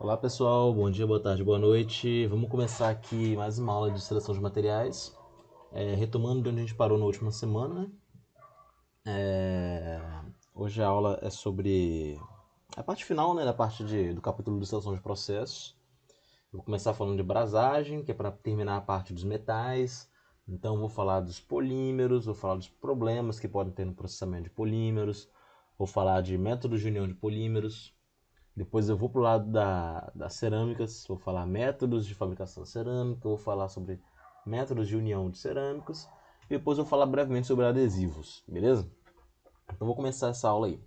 Olá pessoal, bom dia, boa tarde, boa noite. Vamos começar aqui mais uma aula de seleção de materiais, retomando de onde a gente parou na última semana, né? Hoje a aula é sobre a parte final, né, da parte do capítulo de seleção de processos. Vou começar falando de brasagem, que é para terminar a parte dos metais. Então vou falar dos polímeros, vou falar dos problemas que podem ter no processamento de polímeros, vou falar de métodos de união de polímeros. Depois eu vou para o lado das cerâmicas, vou falar métodos de fabricação de cerâmica, vou falar sobre métodos de união de cerâmicas, e depois eu vou falar brevemente sobre adesivos, beleza? Então vou começar essa aula aí.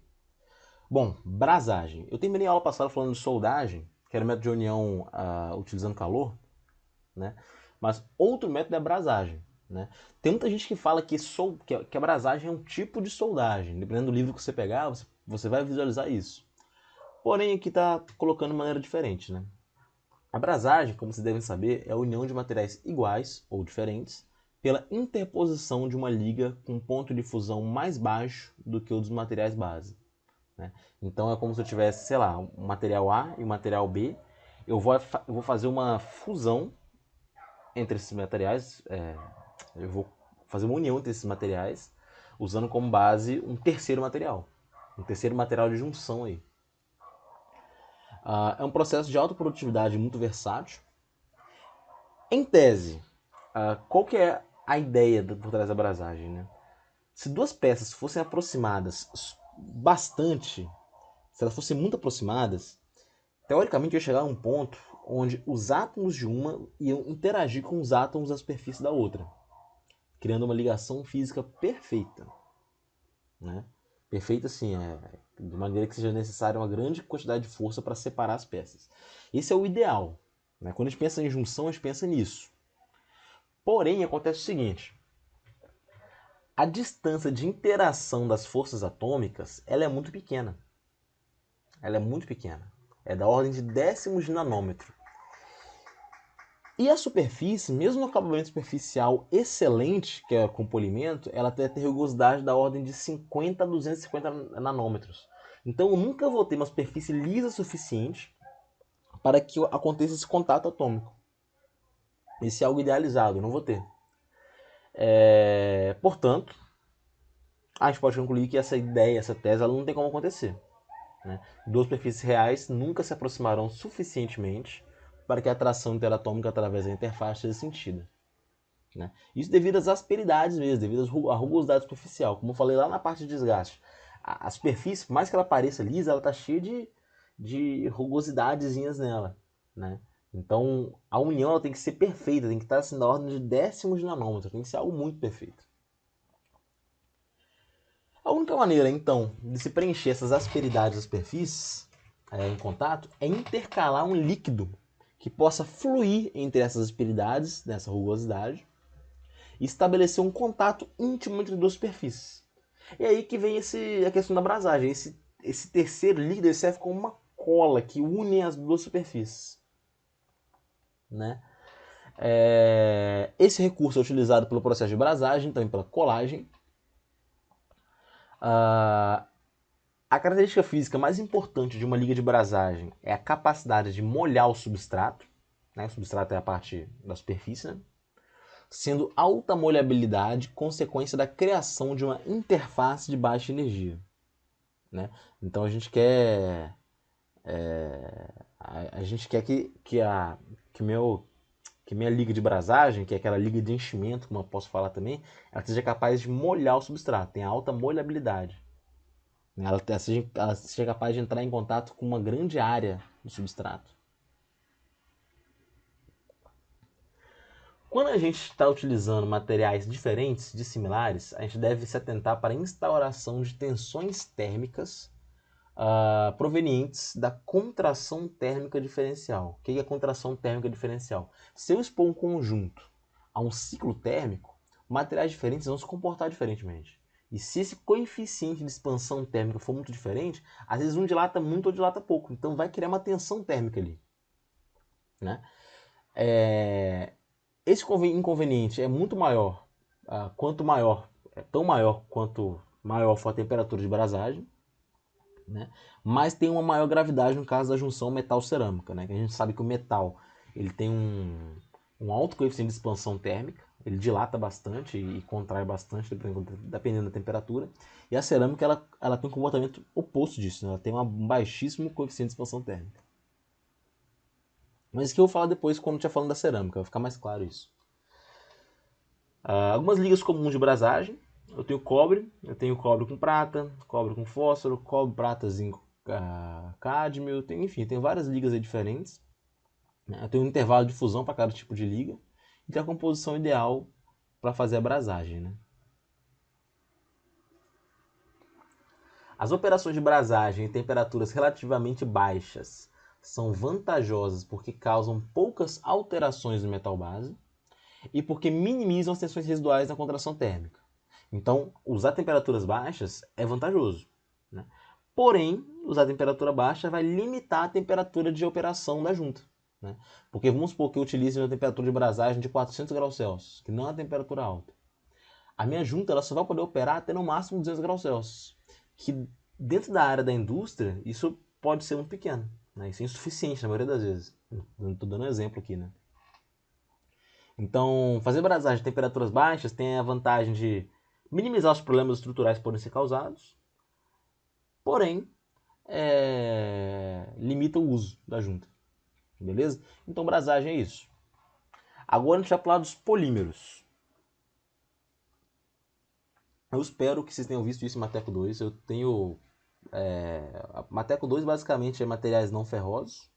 Bom, brasagem. Eu terminei a aula passada falando de soldagem, que era o método de união utilizando calor, né? Mas outro método é a brasagem, né? Tem muita gente que fala que a brasagem é um tipo de soldagem. Dependendo do livro que você pegar, você vai visualizar isso. Porém, aqui está colocando de maneira diferente, né? A brasagem, como vocês devem saber, é a união de materiais iguais ou diferentes pela interposição de uma liga com ponto de fusão mais baixo do que o dos materiais base, né? Então é como se eu tivesse, sei lá, um material A e um material B. Eu vou fazer uma fusão entre esses materiais, eu vou fazer uma união entre esses materiais, usando como base um terceiro material de junção aí. É um processo de alta produtividade muito versátil. Em tese, qual que é a ideia por trás da brasagem, né? Se duas peças fossem aproximadas bastante, se elas fossem muito aproximadas, teoricamente ia chegar a um ponto onde os átomos de uma iam interagir com os átomos da superfície da outra, criando uma ligação física perfeita, né? Perfeita assim, de maneira que seja necessária uma grande quantidade de força para separar as peças. Esse é o ideal, né? Quando a gente pensa em junção, a gente pensa nisso. Porém, acontece o seguinte: a distância de interação das forças atômicas ela é muito pequena. Ela é muito pequena. É da ordem de décimos de nanômetro. E a superfície, mesmo no acabamento superficial excelente, que é com polimento, ela tem a rugosidade da ordem de 50 a 250 nanômetros. Então eu nunca vou ter uma superfície lisa suficiente para que aconteça esse contato atômico. Esse é algo idealizado, eu não vou ter. Portanto, a gente pode concluir que essa ideia, essa tese, ela não tem como acontecer, né? Duas superfícies reais nunca se aproximarão suficientemente para que a atração interatômica através da interface seja sentida, né? Isso devido às asperidades mesmo, devido à rugosidade superficial. Como eu falei lá na parte de desgaste, a superfície, por mais que ela pareça lisa, ela está cheia de rugosidadezinhas nela, né? Então a união ela tem que ser perfeita, tem que estar assim, na ordem de décimos de nanômetro, tem que ser algo muito perfeito. A única maneira, então, de se preencher essas asperidades das superfícies em contato é intercalar um líquido que possa fluir entre essas asperidades, nessa rugosidade, e estabelecer um contato íntimo entre duas superfícies. E aí que vem a questão da abrasagem. Esse terceiro líquido ele serve como uma cola que une as duas superfícies, né? Esse recurso é utilizado pelo processo de abrasagem, também pela colagem. Ah, A característica física mais importante de uma liga de brasagem é a capacidade de molhar o substrato, né? O substrato é a parte da superfície, né? Sendo alta molhabilidade consequência da criação de uma interface de baixa energia, né? Então a gente quer a gente quer que meu que minha liga de brasagem, que é aquela liga de enchimento, como eu posso falar também, ela seja capaz de molhar o substrato, tenha alta molhabilidade. Ela seja capaz de entrar em contato com uma grande área do substrato. Quando a gente está utilizando materiais diferentes, dissimilares, a gente deve se atentar para a instauração de tensões térmicas provenientes da contração térmica diferencial. O que é a contração térmica diferencial? Se eu expor um conjunto a um ciclo térmico, materiais diferentes vão se comportar diferentemente. E se esse coeficiente de expansão térmica for muito diferente, às vezes um dilata muito ou dilata pouco. Então vai criar uma tensão térmica ali, né? Esse inconveniente é muito maior, quanto maior, é tão maior quanto maior for a temperatura de brasagem, né? Mas tem uma maior gravidade no caso da junção metal-cerâmica, né? Que a gente sabe que o metal ele tem um alto coeficiente de expansão térmica, ele dilata bastante e contrai bastante dependendo da temperatura. E a cerâmica ela tem um comportamento oposto disso, né? Ela tem um baixíssimo coeficiente de expansão térmica. Mas isso que eu vou falar depois quando estiver falando da cerâmica, vai ficar mais claro isso. Algumas ligas comuns de brasagem. Eu tenho cobre com prata, cobre com fósforo, cobre, prata, zinco, cádmio, enfim, tem várias ligas aí diferentes. Eu tenho um intervalo de fusão para cada tipo de liga e tem a composição ideal para fazer a brasagem, né? As operações de brasagem em temperaturas relativamente baixas são vantajosas porque causam poucas alterações no metal base e porque minimizam as tensões residuais na contração térmica. Então, usar temperaturas baixas é vantajoso, né? Porém, usar temperatura baixa vai limitar a temperatura de operação da junta, né? Porque vamos supor que eu utilize uma temperatura de brasagem de 400 graus Celsius, que não é uma temperatura alta. A minha junta ela só vai poder operar até no máximo 200 graus Celsius, que dentro da área da indústria isso pode ser muito pequeno, né? Isso é insuficiente na maioria das vezes. Estou dando um exemplo aqui, né? Então, fazer brasagem em temperaturas baixas tem a vantagem de minimizar os problemas estruturais que podem ser causados, porém, limita o uso da junta. Beleza? Então, brasagem é isso. Agora a gente vai falar dos polímeros. Eu espero que vocês tenham visto isso em Mateco 2. Eu tenho... Mateco 2 basicamente é materiais não ferrosos,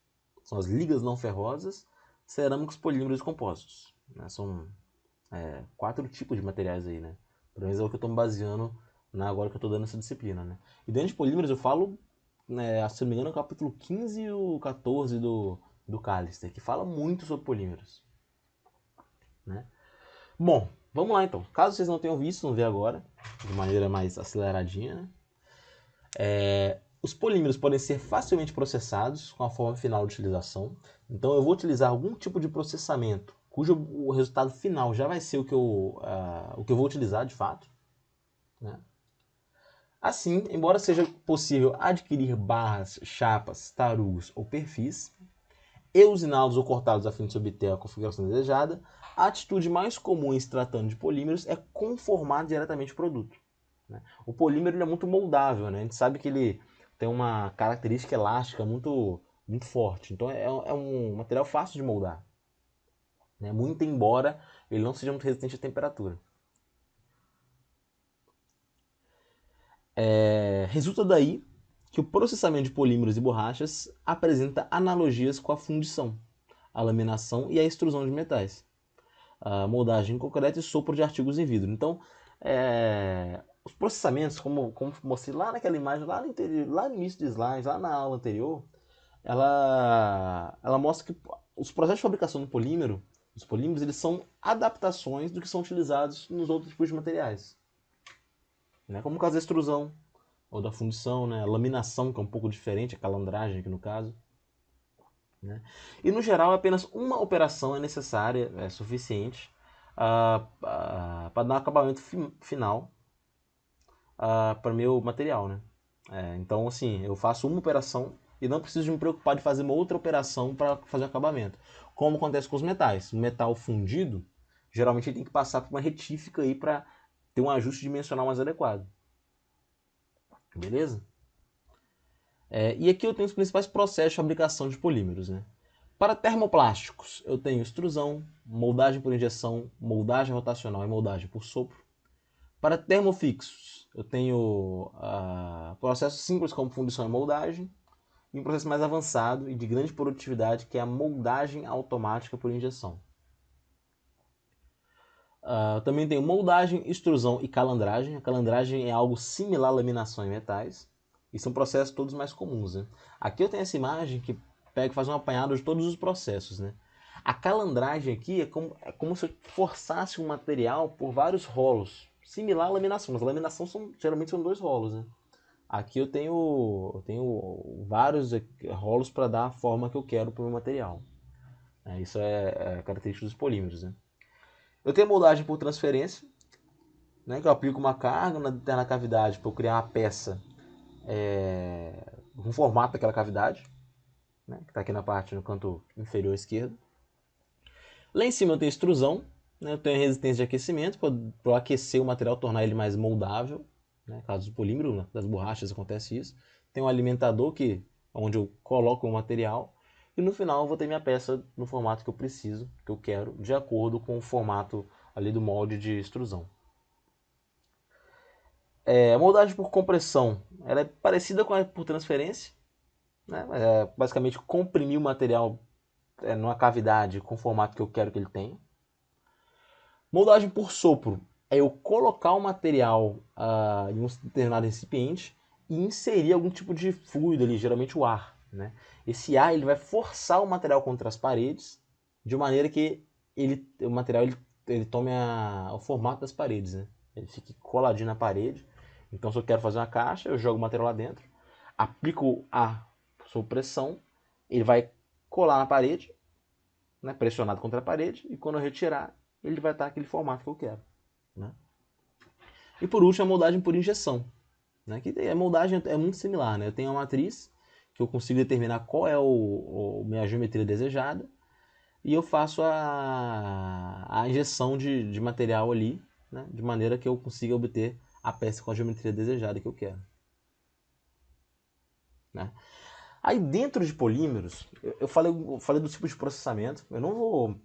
são as ligas não ferrosas, cerâmicos, polímeros e compósitos. Né? São 4 tipos de materiais aí, né? Pelo menos é o que eu estou me baseando agora que eu estou dando essa disciplina, né? E dentro de polímeros eu falo, né, se não me engano, o capítulo 15 e o 14 do Callister, que fala muito sobre polímeros, né? Bom, vamos lá então. Caso vocês não tenham visto, vamos ver agora, de maneira mais aceleradinha, né? Os polímeros podem ser facilmente processados com a forma final de utilização. Então eu vou utilizar algum tipo de processamento cujo o resultado final já vai ser o que eu vou utilizar de fato, né? Assim, embora seja possível adquirir barras, chapas, tarugos ou perfis e usiná-los ou cortá-los a fim de se obter a configuração desejada, a atitude mais comum em se tratando de polímeros é conformar diretamente o produto, né? O polímero ele é muito moldável, né? A gente sabe que ele tem uma característica elástica muito, muito forte, então é um material fácil de moldar, né? Muito embora ele não seja muito resistente à temperatura. Resulta daí que o processamento de polímeros e borrachas apresenta analogias com a fundição, a laminação e a extrusão de metais, a moldagem em concreto e sopro de artigos em vidro. Então, os processamentos, como mostrei lá naquela imagem, lá no início do slide, lá na aula anterior, ela mostra que os processos de fabricação do polímero, os polímeros, eles são adaptações do que são utilizados nos outros tipos de materiais, né? Como o caso da extrusão ou da fundição, né? A laminação, que é um pouco diferente, a calandragem aqui no caso, né? E no geral, apenas uma operação é necessária, é suficiente para dar um acabamento final para meu material, né? Então, assim, eu faço uma operação e não preciso de me preocupar de fazer uma outra operação para fazer o acabamento. Como acontece com os metais. O metal fundido, geralmente ele tem que passar por uma retífica aí para ter um ajuste dimensional mais adequado. Beleza? E aqui eu tenho os principais processos de fabricação de polímeros, né? Para termoplásticos, eu tenho extrusão, moldagem por injeção, moldagem rotacional e moldagem por sopro. Para termofixos, eu tenho processos simples como fundição e moldagem, e um processo mais avançado e de grande produtividade, que é a moldagem automática por injeção. Também tenho moldagem, extrusão e calandragem. A calandragem é algo similar à laminação em metais, e são processos todos mais comuns, né? Aqui eu tenho essa imagem que pega e faz um apanhado de todos os processos, né? A calandragem aqui é como se eu forçasse um material por vários rolos, similar à laminação, mas a laminação geralmente são 2 rolos, né? Aqui eu tenho vários rolos para dar a forma que eu quero para o meu material. Isso é característica dos polímeros, né? Eu tenho a moldagem por transferência, né, que eu aplico uma carga na cavidade para eu criar uma peça com o formato daquela cavidade, né, que está aqui na parte no canto inferior esquerdo. Lá em cima eu tenho extrusão, né, eu tenho resistência de aquecimento para aquecer o material, tornar ele mais moldável, né, caso do polímero, né, das borrachas acontece isso. Tem um alimentador onde eu coloco o material e no final eu vou ter minha peça no formato que eu preciso, que eu quero, de acordo com o formato ali do molde de extrusão. A moldagem por compressão, ela é parecida com a por transferência, né? Basicamente comprimir o material numa cavidade com o formato que eu quero que ele tenha. Moldagem por sopro é eu colocar o material em um determinado recipiente e inserir algum tipo de fluido ali, geralmente o ar, né? Esse ar ele vai forçar o material contra as paredes de maneira que o material ele tome o formato das paredes, né? Ele fique coladinho na parede. Então, se eu quero fazer uma caixa, eu jogo o material lá dentro, aplico ar sob pressão, ele vai colar na parede, né, pressionado contra a parede, e quando eu retirar, ele vai estar aquele formato que eu quero, né? E por último, a moldagem por injeção, né? Que a moldagem é muito similar, né? Eu tenho uma matriz que eu consigo determinar qual é a minha geometria desejada e eu faço a injeção de material ali, né? De maneira que eu consiga obter a peça com a geometria desejada que eu quero, né? Aí dentro de polímeros, eu falei do tipo de processamento. Eu não vou.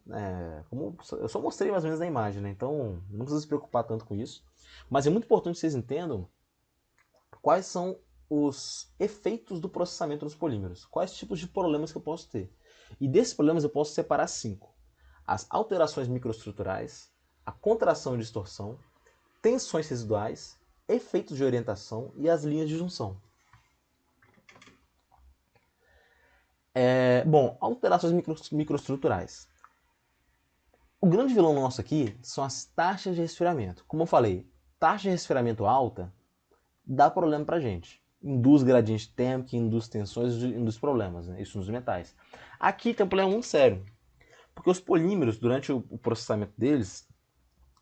Eu só mostrei mais ou menos na imagem, né? Então não precisa se preocupar tanto com isso. Mas é muito importante que vocês entendam quais são os efeitos do processamento dos polímeros. Quais tipos de problemas que eu posso ter. E desses problemas eu posso separar 5. As alterações microestruturais, a contração e distorção, tensões residuais, efeitos de orientação e as linhas de junção. Bom, alterações microestruturais. O grande vilão nosso aqui são as taxas de resfriamento. Como eu falei, taxa de resfriamento alta dá problema pra gente. Induz gradiente térmico, induz tensões, induz problemas, né? Isso nos metais. Aqui tem um problema muito sério, porque os polímeros, durante o processamento deles,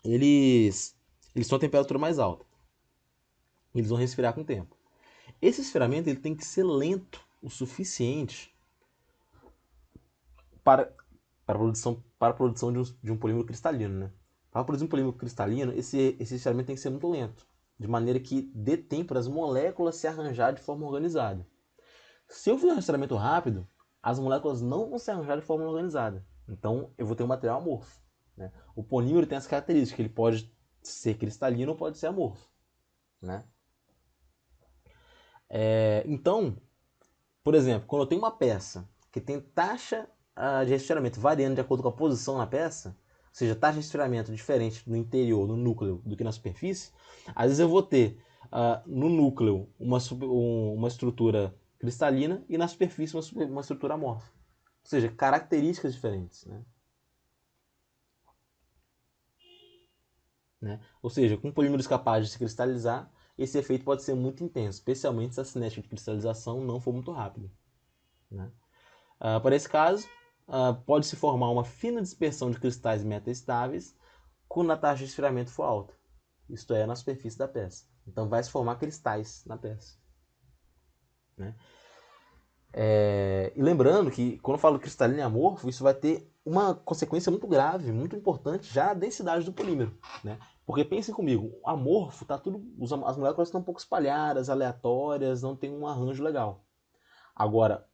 eles têm uma temperatura mais alta. Eles vão resfriar com o tempo. Esse resfriamento ele tem que ser lento o suficiente para a produção de um polímero cristalino, né? Para produzir um polímero cristalino, esse resfriamento tem que ser muito lento, de maneira que dê tempo para as moléculas se arranjar de forma organizada. Se eu fizer um resfriamento rápido, as moléculas não vão se arranjar de forma organizada. Então, eu vou ter um material amorfo, né? O polímero tem as características que ele pode ser cristalino ou pode ser amorfo, né? Então, por exemplo, quando eu tenho uma peça que tem taxa de resfriamento variando de acordo com a posição na peça, ou seja, taxa de resfriamento diferente no interior, no núcleo, do que na superfície, às vezes eu vou ter no núcleo uma estrutura cristalina e na superfície uma estrutura amorfa. Ou seja, características diferentes, né? Ou seja, com polímeros capazes de se cristalizar, esse efeito pode ser muito intenso, especialmente se a cinética de cristalização não for muito rápida, né? Para esse caso, pode-se formar uma fina dispersão de cristais metaestáveis quando a taxa de resfriamento for alta, isto é, na superfície da peça. Então vai se formar cristais na peça, né? E lembrando que quando eu falo cristalino e amorfo, isso vai ter uma consequência muito grave, muito importante, já a densidade do polímero, né? Porque pensem comigo, o amorfo tá tudo, as moléculas estão um pouco espalhadas, aleatórias, não tem um arranjo legal. Agora,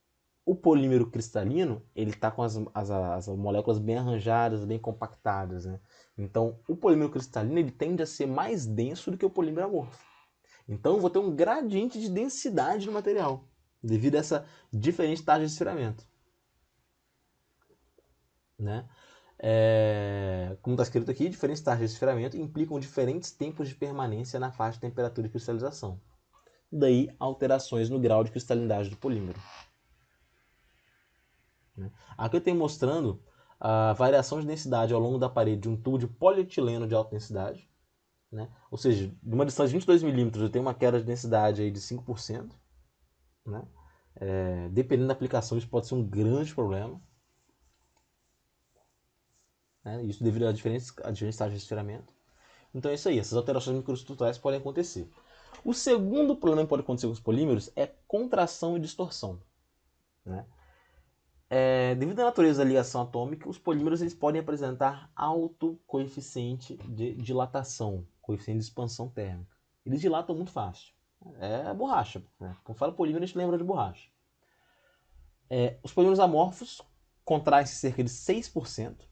o polímero cristalino, ele está com as moléculas bem arranjadas, bem compactadas, né? Então, o polímero cristalino ele tende a ser mais denso do que o polímero amorfo. Então, eu vou ter um gradiente de densidade no material, devido a essa diferente taxa de resfriamento, né? Como está escrito aqui, diferentes taxas de resfriamento implicam diferentes tempos de permanência na faixa de temperatura de cristalização. Daí, alterações no grau de cristalinidade do polímero. Aqui eu tenho mostrando a variação de densidade ao longo da parede de um tubo de polietileno de alta densidade, né? Ou seja, de uma distância de 22 milímetros eu tenho uma queda de densidade aí de 5%, né? Dependendo da aplicação isso pode ser um grande problema, né? Isso devido a diferentes taxas de resfriamento. Então é isso aí, essas alterações microestruturais podem acontecer. O segundo problema que pode acontecer com os polímeros é contração e distorção, né? Devido à natureza da ligação atômica, os polímeros eles podem apresentar alto coeficiente de dilatação, coeficiente de expansão térmica. Eles dilatam muito fácil. É borracha, né? Quando fala polímero, a gente lembra de borracha. Os polímeros amorfos contraem-se cerca de 6%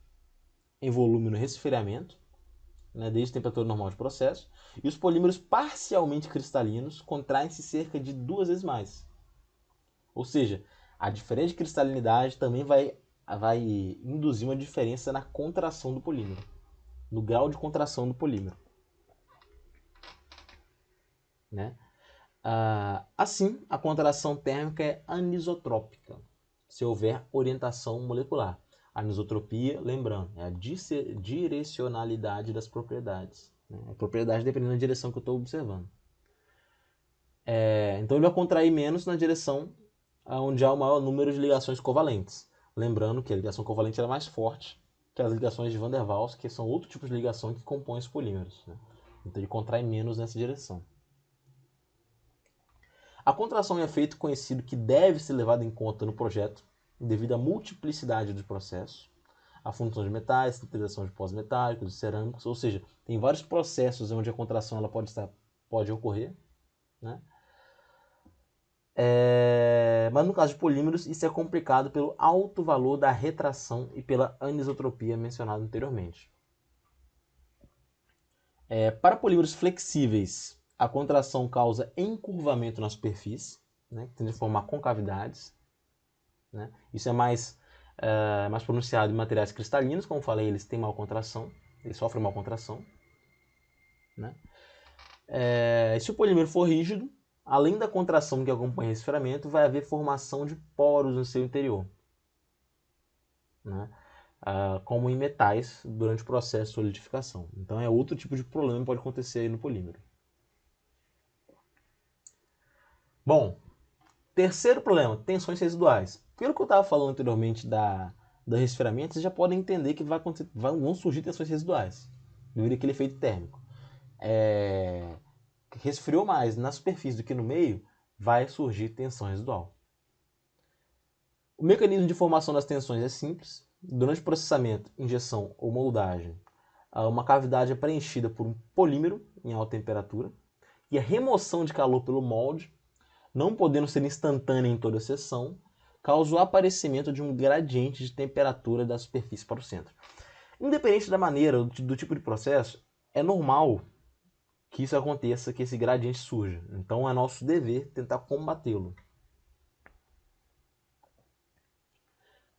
em volume no resfriamento, né, desde a temperatura normal de processo, e os polímeros parcialmente cristalinos contraem-se cerca de 2 vezes mais. Ou seja, a diferença de cristalinidade também vai induzir uma diferença na contração do polímero, no grau de contração do polímero, né? Assim, a contração térmica é anisotrópica, se houver orientação molecular. A anisotropia, lembrando, é a direcionalidade das propriedades, né? A propriedade dependendo da direção que eu estou observando. Então ele vai contrair menos na direção onde há o maior número de ligações covalentes. Lembrando que a ligação covalente é mais forte que as ligações de Van der Waals, que são outro tipo de ligação que compõem os polímeros, né? Então ele contrai menos nessa direção. A contração é um efeito conhecido que deve ser levado em conta no projeto devido à multiplicidade dos processos, a fundição de metais, a utilização de pós-metálicos, de cerâmicos, ou seja, tem vários processos onde a contração ela pode ocorrer, né? Mas no caso de polímeros, isso é complicado pelo alto valor da retração e pela anisotropia mencionada anteriormente. Para polímeros flexíveis, a contração causa encurvamento na superfície, né, que tende a formar concavidades, né? Isso é mais pronunciado em materiais cristalinos, como falei, eles têm maior contração, eles sofrem maior contração, né? Se o polímero for rígido, além da contração que acompanha o resfriamento, vai haver formação de poros no seu interior, né? Como em metais durante o processo de solidificação. Então é outro tipo de problema que pode acontecer aí no polímero. Bom, terceiro problema, tensões residuais. Pelo que eu estava falando anteriormente do resfriamento, vocês já podem entender que vão surgir tensões residuais devido àquele efeito térmico. Resfriou mais na superfície do que no meio, vai surgir tensão residual. O mecanismo de formação das tensões é simples. Durante o processamento, injeção ou moldagem, uma cavidade é preenchida por um polímero em alta temperatura e a remoção de calor pelo molde, não podendo ser instantânea em toda a seção, causa o aparecimento de um gradiente de temperatura da superfície para o centro. Independente da maneira, do tipo de processo, é normal que isso aconteça, que esse gradiente surja. Então é nosso dever tentar combatê-lo.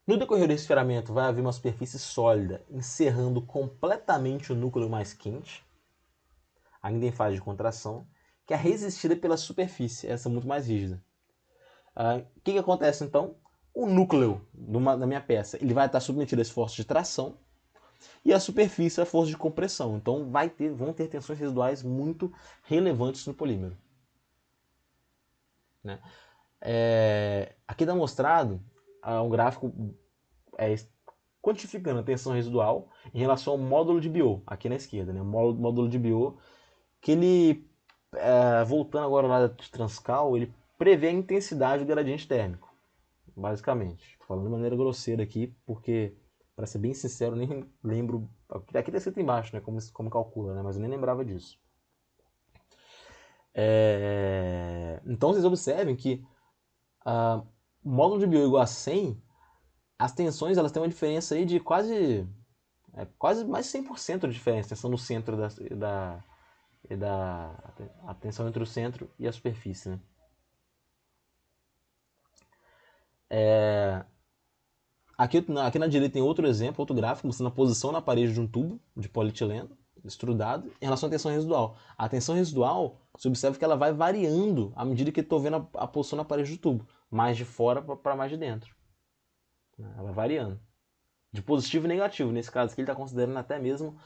No decorrer do resfriamento vai haver uma superfície sólida encerrando completamente o núcleo mais quente, ainda em fase de contração, que é resistida pela superfície, essa muito mais rígida. O que acontece então? O núcleo da minha peça ele vai estar submetido a esforço de tração e a superfície a força de compressão. Então vão ter tensões residuais muito relevantes no polímero, né? Aqui está mostrado um gráfico quantificando a tensão residual em relação ao módulo de Biot, aqui na esquerda, né? O módulo de Biot, que ele, voltando agora lá de Transcal, ele prevê a intensidade do gradiente térmico, basicamente. Estou falando de maneira grosseira aqui, porque, para ser bem sincero, nem lembro. Aqui está escrito embaixo, né? Como calcula, né? Mas eu nem lembrava disso. Então vocês observem que o módulo de Biot igual a 100, as tensões elas têm uma diferença aí de quase mais 100% de diferença, tensão no centro a tensão entre o centro e a superfície, né? Aqui na direita tem outro exemplo, outro gráfico, mostrando a posição na parede de um tubo de polietileno extrudado em relação à tensão residual. A tensão residual, você observa que ela vai variando à medida que eu estou vendo a posição na parede do tubo, mais de fora para mais de dentro. Ela vai variando. De positivo e negativo. Nesse caso aqui ele está considerando até mesmo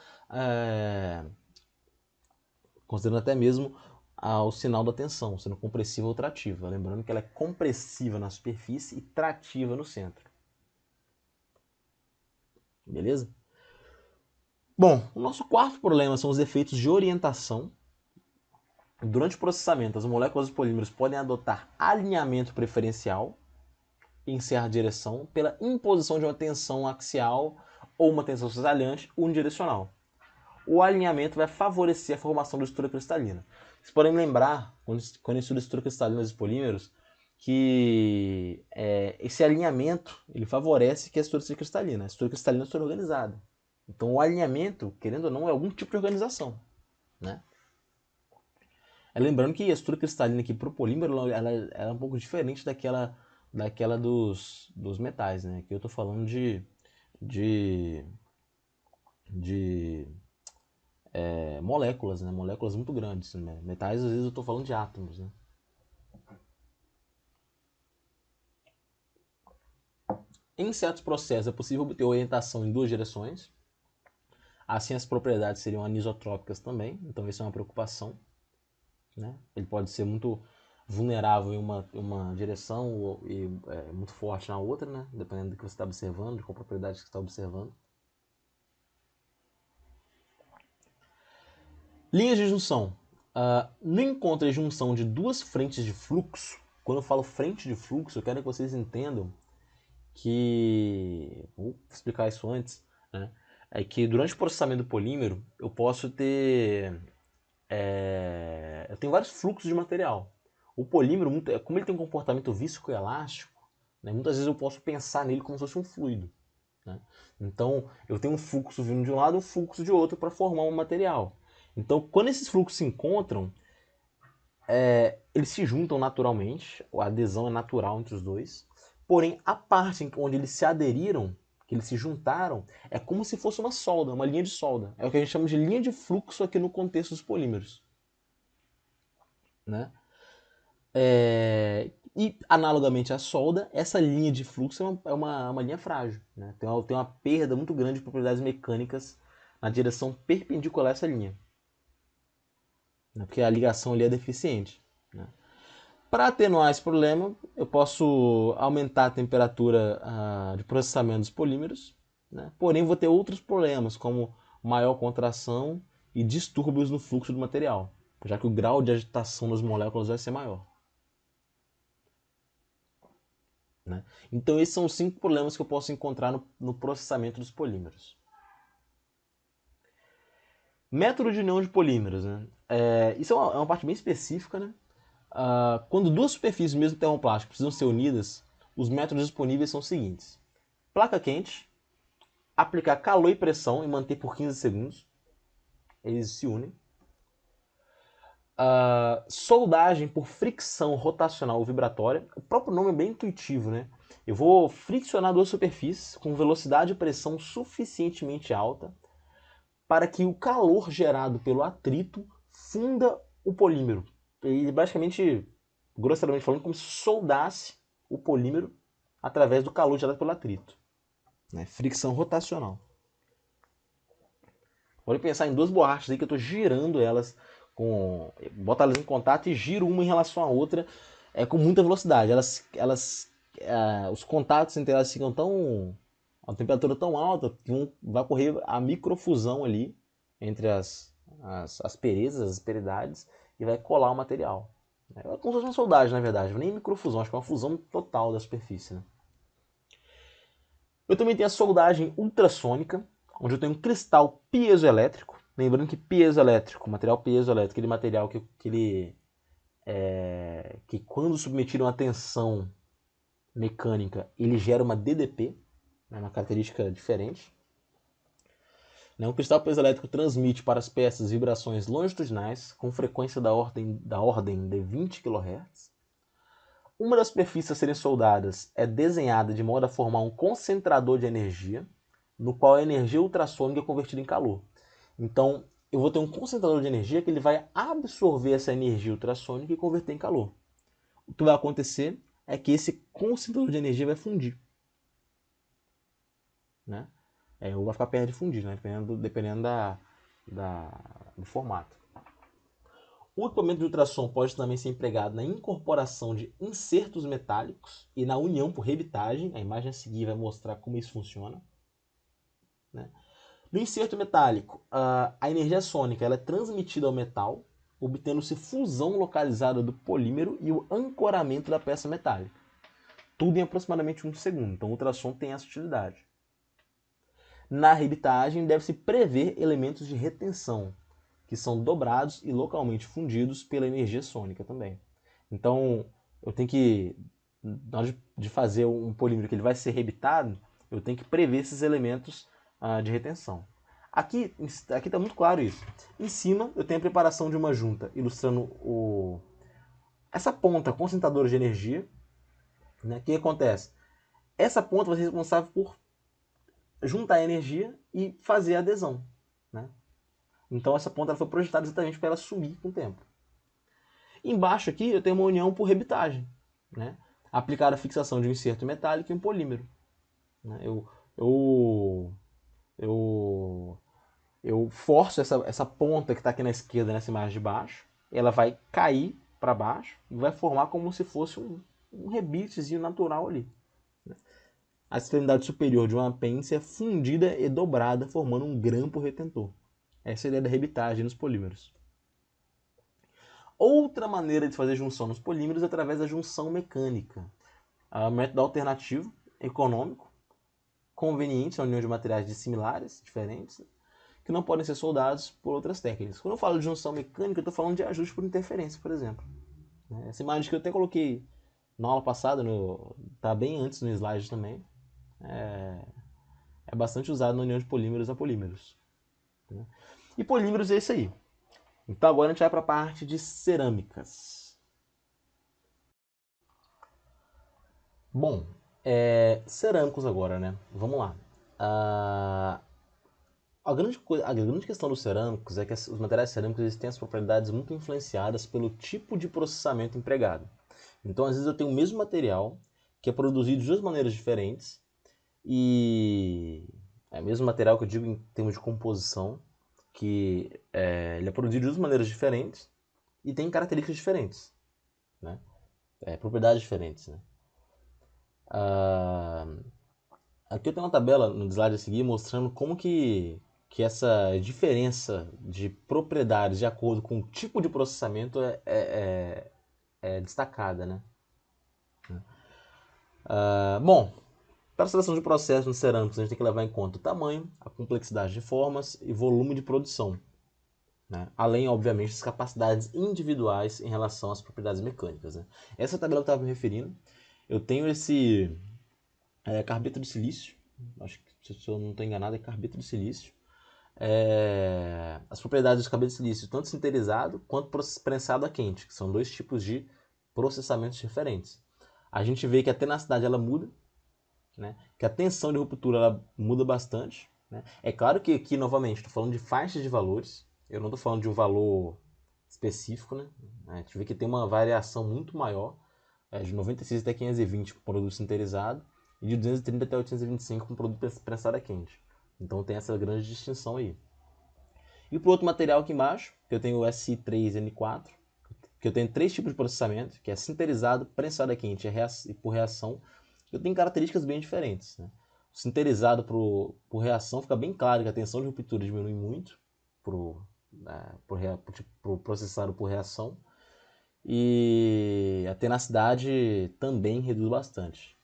o sinal da tensão, sendo compressiva ou trativa. Lembrando que ela é compressiva na superfície e trativa no centro. Beleza? Bom, o nosso quarto problema são os efeitos de orientação. Durante o processamento, as moléculas dos polímeros podem adotar alinhamento preferencial em certa direção pela imposição de uma tensão axial ou uma tensão cisalhante unidirecional. O alinhamento vai favorecer a formação da estrutura cristalina. Vocês podem lembrar, quando estuda a estrutura cristalina dos polímeros, que esse alinhamento ele favorece que a estrutura seja cristalina. A estrutura cristalina é uma estrutura organizada. Então o alinhamento, querendo ou não, é algum tipo de organização, né? Lembrando que a estrutura cristalina aqui para o polímero ela é um pouco diferente daquela dos metais, né? Aqui eu estou falando de moléculas, né? Moléculas muito grandes, né? Metais, às vezes eu estou falando de átomos, né? Em certos processos é possível obter orientação em duas direções. Assim as propriedades seriam anisotrópicas também, então isso é uma preocupação, né? Ele pode ser muito vulnerável em uma direção e muito forte na outra, né? Dependendo do que você está observando, de qual propriedade que você está observando. Linhas de junção. No encontro e junção de duas frentes de fluxo, quando eu falo frente de fluxo, eu quero que vocês entendam que... Vou explicar isso antes, né? É que durante o processamento do polímero, eu posso ter... eu tenho vários fluxos de material. O polímero, como ele tem um comportamento viscoelástico, né, muitas vezes eu posso pensar nele como se fosse um fluido, né? Então, eu tenho um fluxo vindo de um lado e um fluxo de outro para formar um material. Então, quando esses fluxos se encontram, eles se juntam naturalmente, a adesão é natural entre os dois, porém, a parte onde eles se aderiram, que eles se juntaram, é como se fosse uma solda, uma linha de solda. É o que a gente chama de linha de fluxo aqui no contexto dos polímeros, né? E, analogamente à solda, essa linha de fluxo é uma linha frágil, né? Tem uma perda muito grande de propriedades mecânicas na direção perpendicular a essa linha, né? Porque a ligação ali é deficiente, né? Para atenuar esse problema, eu posso aumentar a temperatura de processamento dos polímeros, né? Porém, vou ter outros problemas, como maior contração e distúrbios no fluxo do material, já que o grau de agitação das moléculas vai ser maior, né? Então, esses são os 5 problemas que eu posso encontrar no processamento dos polímeros. Método de união de polímeros, né? Isso é uma parte bem específica, né? Quando duas superfícies do mesmo termoplástico precisam ser unidas, os métodos disponíveis são os seguintes: placa quente, aplicar calor e pressão e manter por 15 segundos, eles se unem. Soldagem por fricção rotacional ou vibratória. O próprio nome é bem intuitivo, né? Eu vou friccionar duas superfícies com velocidade e pressão suficientemente alta para que o calor gerado pelo atrito funda o polímero. E basicamente, grosseiramente falando, como se soldasse o polímero através do calor gerado pelo atrito, né? Fricção rotacional. Pode pensar em duas borrachas aí que eu estou girando elas, boto elas em contato e giro uma em relação à outra com muita velocidade. Os contatos entre elas ficam a temperatura tão alta que vai ocorrer a microfusão ali entre as perezas, as asperidades, e vai colar o material. É como se fosse uma soldagem, na verdade, nem microfusão, acho que é uma fusão total da superfície, né? Eu também tenho a soldagem ultrassônica, onde eu tenho um cristal piezoelétrico. Lembrando que piezoelétrico, material piezoelétrico, aquele material que quando submetido a uma tensão mecânica, ele gera uma DDP, né, uma característica diferente. Um cristal piezoelétrico transmite para as peças vibrações longitudinais com frequência da ordem de 20 kHz. Uma das superfícies a serem soldadas é desenhada de modo a formar um concentrador de energia, no qual a energia ultrassônica é convertida em calor. Então, eu vou ter um concentrador de energia que ele vai absorver essa energia ultrassônica e converter em calor. O que vai acontecer é que esse concentrador de energia vai fundir, né? Ou vai ficar perto de fundir, né? Dependendo do formato. O equipamento de ultrassom pode também ser empregado na incorporação de insertos metálicos e na união por rebitagem. A imagem a seguir vai mostrar como isso funciona, né? No inserto metálico, a energia sônica ela é transmitida ao metal obtendo-se fusão localizada do polímero e o ancoramento da peça metálica. Tudo em aproximadamente 1 segundo, então o ultrassom tem essa utilidade. Na rebitagem, deve-se prever elementos de retenção, que são dobrados e localmente fundidos pela energia sônica também. Então, eu tenho que, na hora de fazer um polímero que ele vai ser rebitado, eu tenho que prever esses elementos de retenção. Aqui está muito claro isso. Em cima, eu tenho a preparação de uma junta, ilustrando essa ponta concentradora de energia. Né? O que acontece? Essa ponta vai ser responsável por juntar energia e fazer a adesão. Né? Então essa ponta ela foi projetada exatamente para ela sumir com o tempo. Embaixo aqui eu tenho uma união por rebitagem. Né? Aplicar a fixação de um inserto metálico em um polímero. Né? Eu forço essa ponta que está aqui na esquerda, nessa imagem de baixo, ela vai cair para baixo e vai formar como se fosse um rebitezinho natural ali. A extremidade superior de uma apêndice é fundida e dobrada, formando um grampo retentor. Essa é a ideia da rebitagem nos polímeros. Outra maneira de fazer junção nos polímeros é através da junção mecânica. É um método alternativo, econômico, conveniente, a união de materiais dissimilares, diferentes, que não podem ser soldados por outras técnicas. Quando eu falo de junção mecânica, eu estou falando de ajuste por interferência, por exemplo. Essa imagem que eu até coloquei na aula passada, está bem antes no slide também, é bastante usado na união de polímeros a polímeros. Né? E polímeros é isso aí. Então agora a gente vai para a parte de cerâmicas. Bom, cerâmicos agora, né? Vamos lá. A grande questão dos cerâmicos é que os materiais cerâmicos eles têm as propriedades muito influenciadas pelo tipo de processamento empregado. Então, às vezes, eu tenho o mesmo material que é produzido de duas maneiras diferentes e é o mesmo material que eu digo em termos de composição, que ele é produzido de duas maneiras diferentes e tem características diferentes, né? Propriedades diferentes, né? Aqui eu tenho uma tabela no slide a seguir mostrando como que essa diferença de propriedades de acordo com o tipo de processamento é destacada, né? Bom, para a seleção de processos nos cerâmicos, a gente tem que levar em conta o tamanho, a complexidade de formas e volume de produção. Né? Além, obviamente, das capacidades individuais em relação às propriedades mecânicas. Né? Essa tabela que eu estava me referindo, eu tenho esse carbeto de silício, acho que se eu não estou enganado é carbeto de silício. As propriedades do carbeto de silício, tanto sinterizado quanto prensado a quente, que são dois tipos de processamentos diferentes. A gente vê que a tenacidade ela muda, né? Que a tensão de ruptura ela muda bastante. Né? É claro que aqui, novamente, estou falando de faixas de valores, eu não estou falando de um valor específico. Né? A gente vê que tem uma variação muito maior, de 96 até 520 com produto sinterizado, e de 230 até 825 com produto prensado a quente. Então tem essa grande distinção aí. E para o outro material aqui embaixo, que eu tenho o SI3N4, que eu tenho três tipos de processamento, que é sinterizado, prensado a quente e por reação, eu tenho características bem diferentes. Né? O sinterizado por reação fica bem claro que a tensão de ruptura diminui muito pro processado por reação, e a tenacidade também reduz bastante.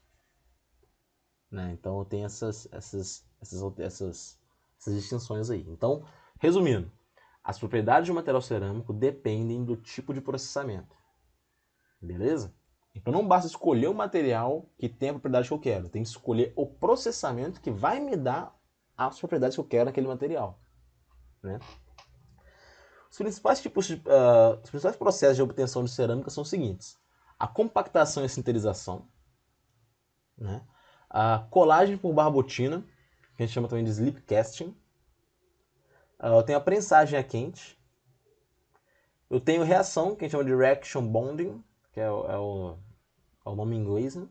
Né? Então eu tenho essas distinções aí. Então, resumindo, as propriedades de um material cerâmico dependem do tipo de processamento. Beleza? Então não basta escolher o material que tem a propriedade que eu quero. Tem que escolher o processamento que vai me dar as propriedades que eu quero naquele material. Né? Os principais processos de obtenção de cerâmica são os seguintes: a compactação e a sinterização, né? A colagem por barbotina, que a gente chama também de slip casting. Eu tenho a prensagem a quente. Eu tenho reação, que a gente chama de reaction bonding, que é o nome em inglês. Né?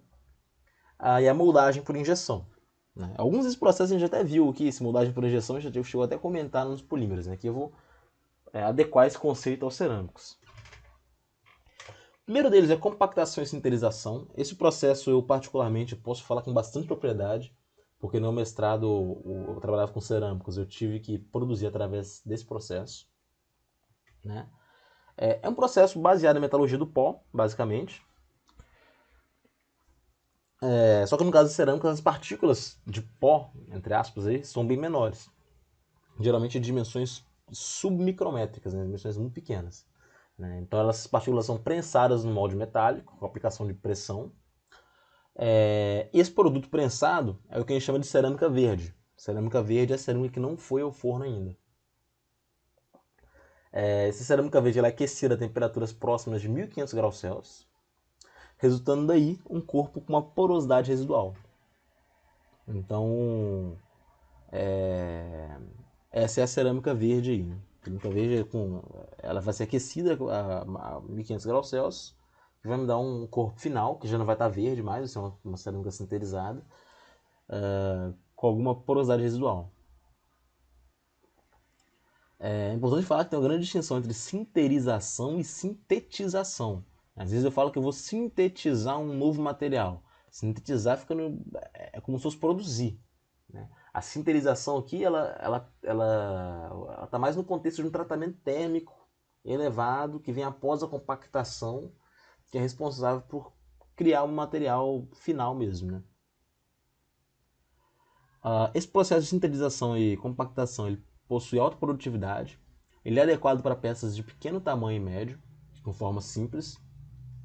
E a moldagem por injeção. Né? Alguns desses processos a gente até viu aqui, essa moldagem por injeção, a gente chegou até a comentar nos polímeros. Né? Aqui eu vou adequar esse conceito aos cerâmicos. O primeiro deles é compactação e sinterização. Esse processo eu particularmente posso falar com bastante propriedade, porque no meu mestrado eu trabalhava com cerâmicos, eu tive que produzir através desse processo. Né? É um processo baseado em metalurgia do pó, basicamente. Só que no caso da cerâmica, as partículas de pó, entre aspas, aí, são bem menores. Geralmente de dimensões submicrométricas, né? Dimensões muito pequenas. Né? Então essas partículas são prensadas no molde metálico, com aplicação de pressão. Esse produto prensado é o que a gente chama de cerâmica verde. Cerâmica verde é a cerâmica que não foi ao forno ainda. Essa cerâmica verde ela é aquecida a temperaturas próximas de 1500 graus Celsius, resultando daí um corpo com uma porosidade residual. Então, essa é a cerâmica verde aí. Né? A cerâmica verde ela vai ser aquecida a 1500 graus Celsius, que vai me dar um corpo final, que já não vai estar verde mais, vai ser uma cerâmica sinterizada, com alguma porosidade residual. É importante falar que tem uma grande distinção entre sinterização e sintetização. Às vezes eu falo que eu vou sintetizar um novo material. Sintetizar é como se fosse produzir. Né? A sinterização aqui, ela tá mais no contexto de um tratamento térmico elevado que vem após a compactação, que é responsável por criar um material final mesmo. Né? Esse processo de sintetização e compactação ele possui alta produtividade, ele é adequado para peças de pequeno tamanho e médio, com forma simples.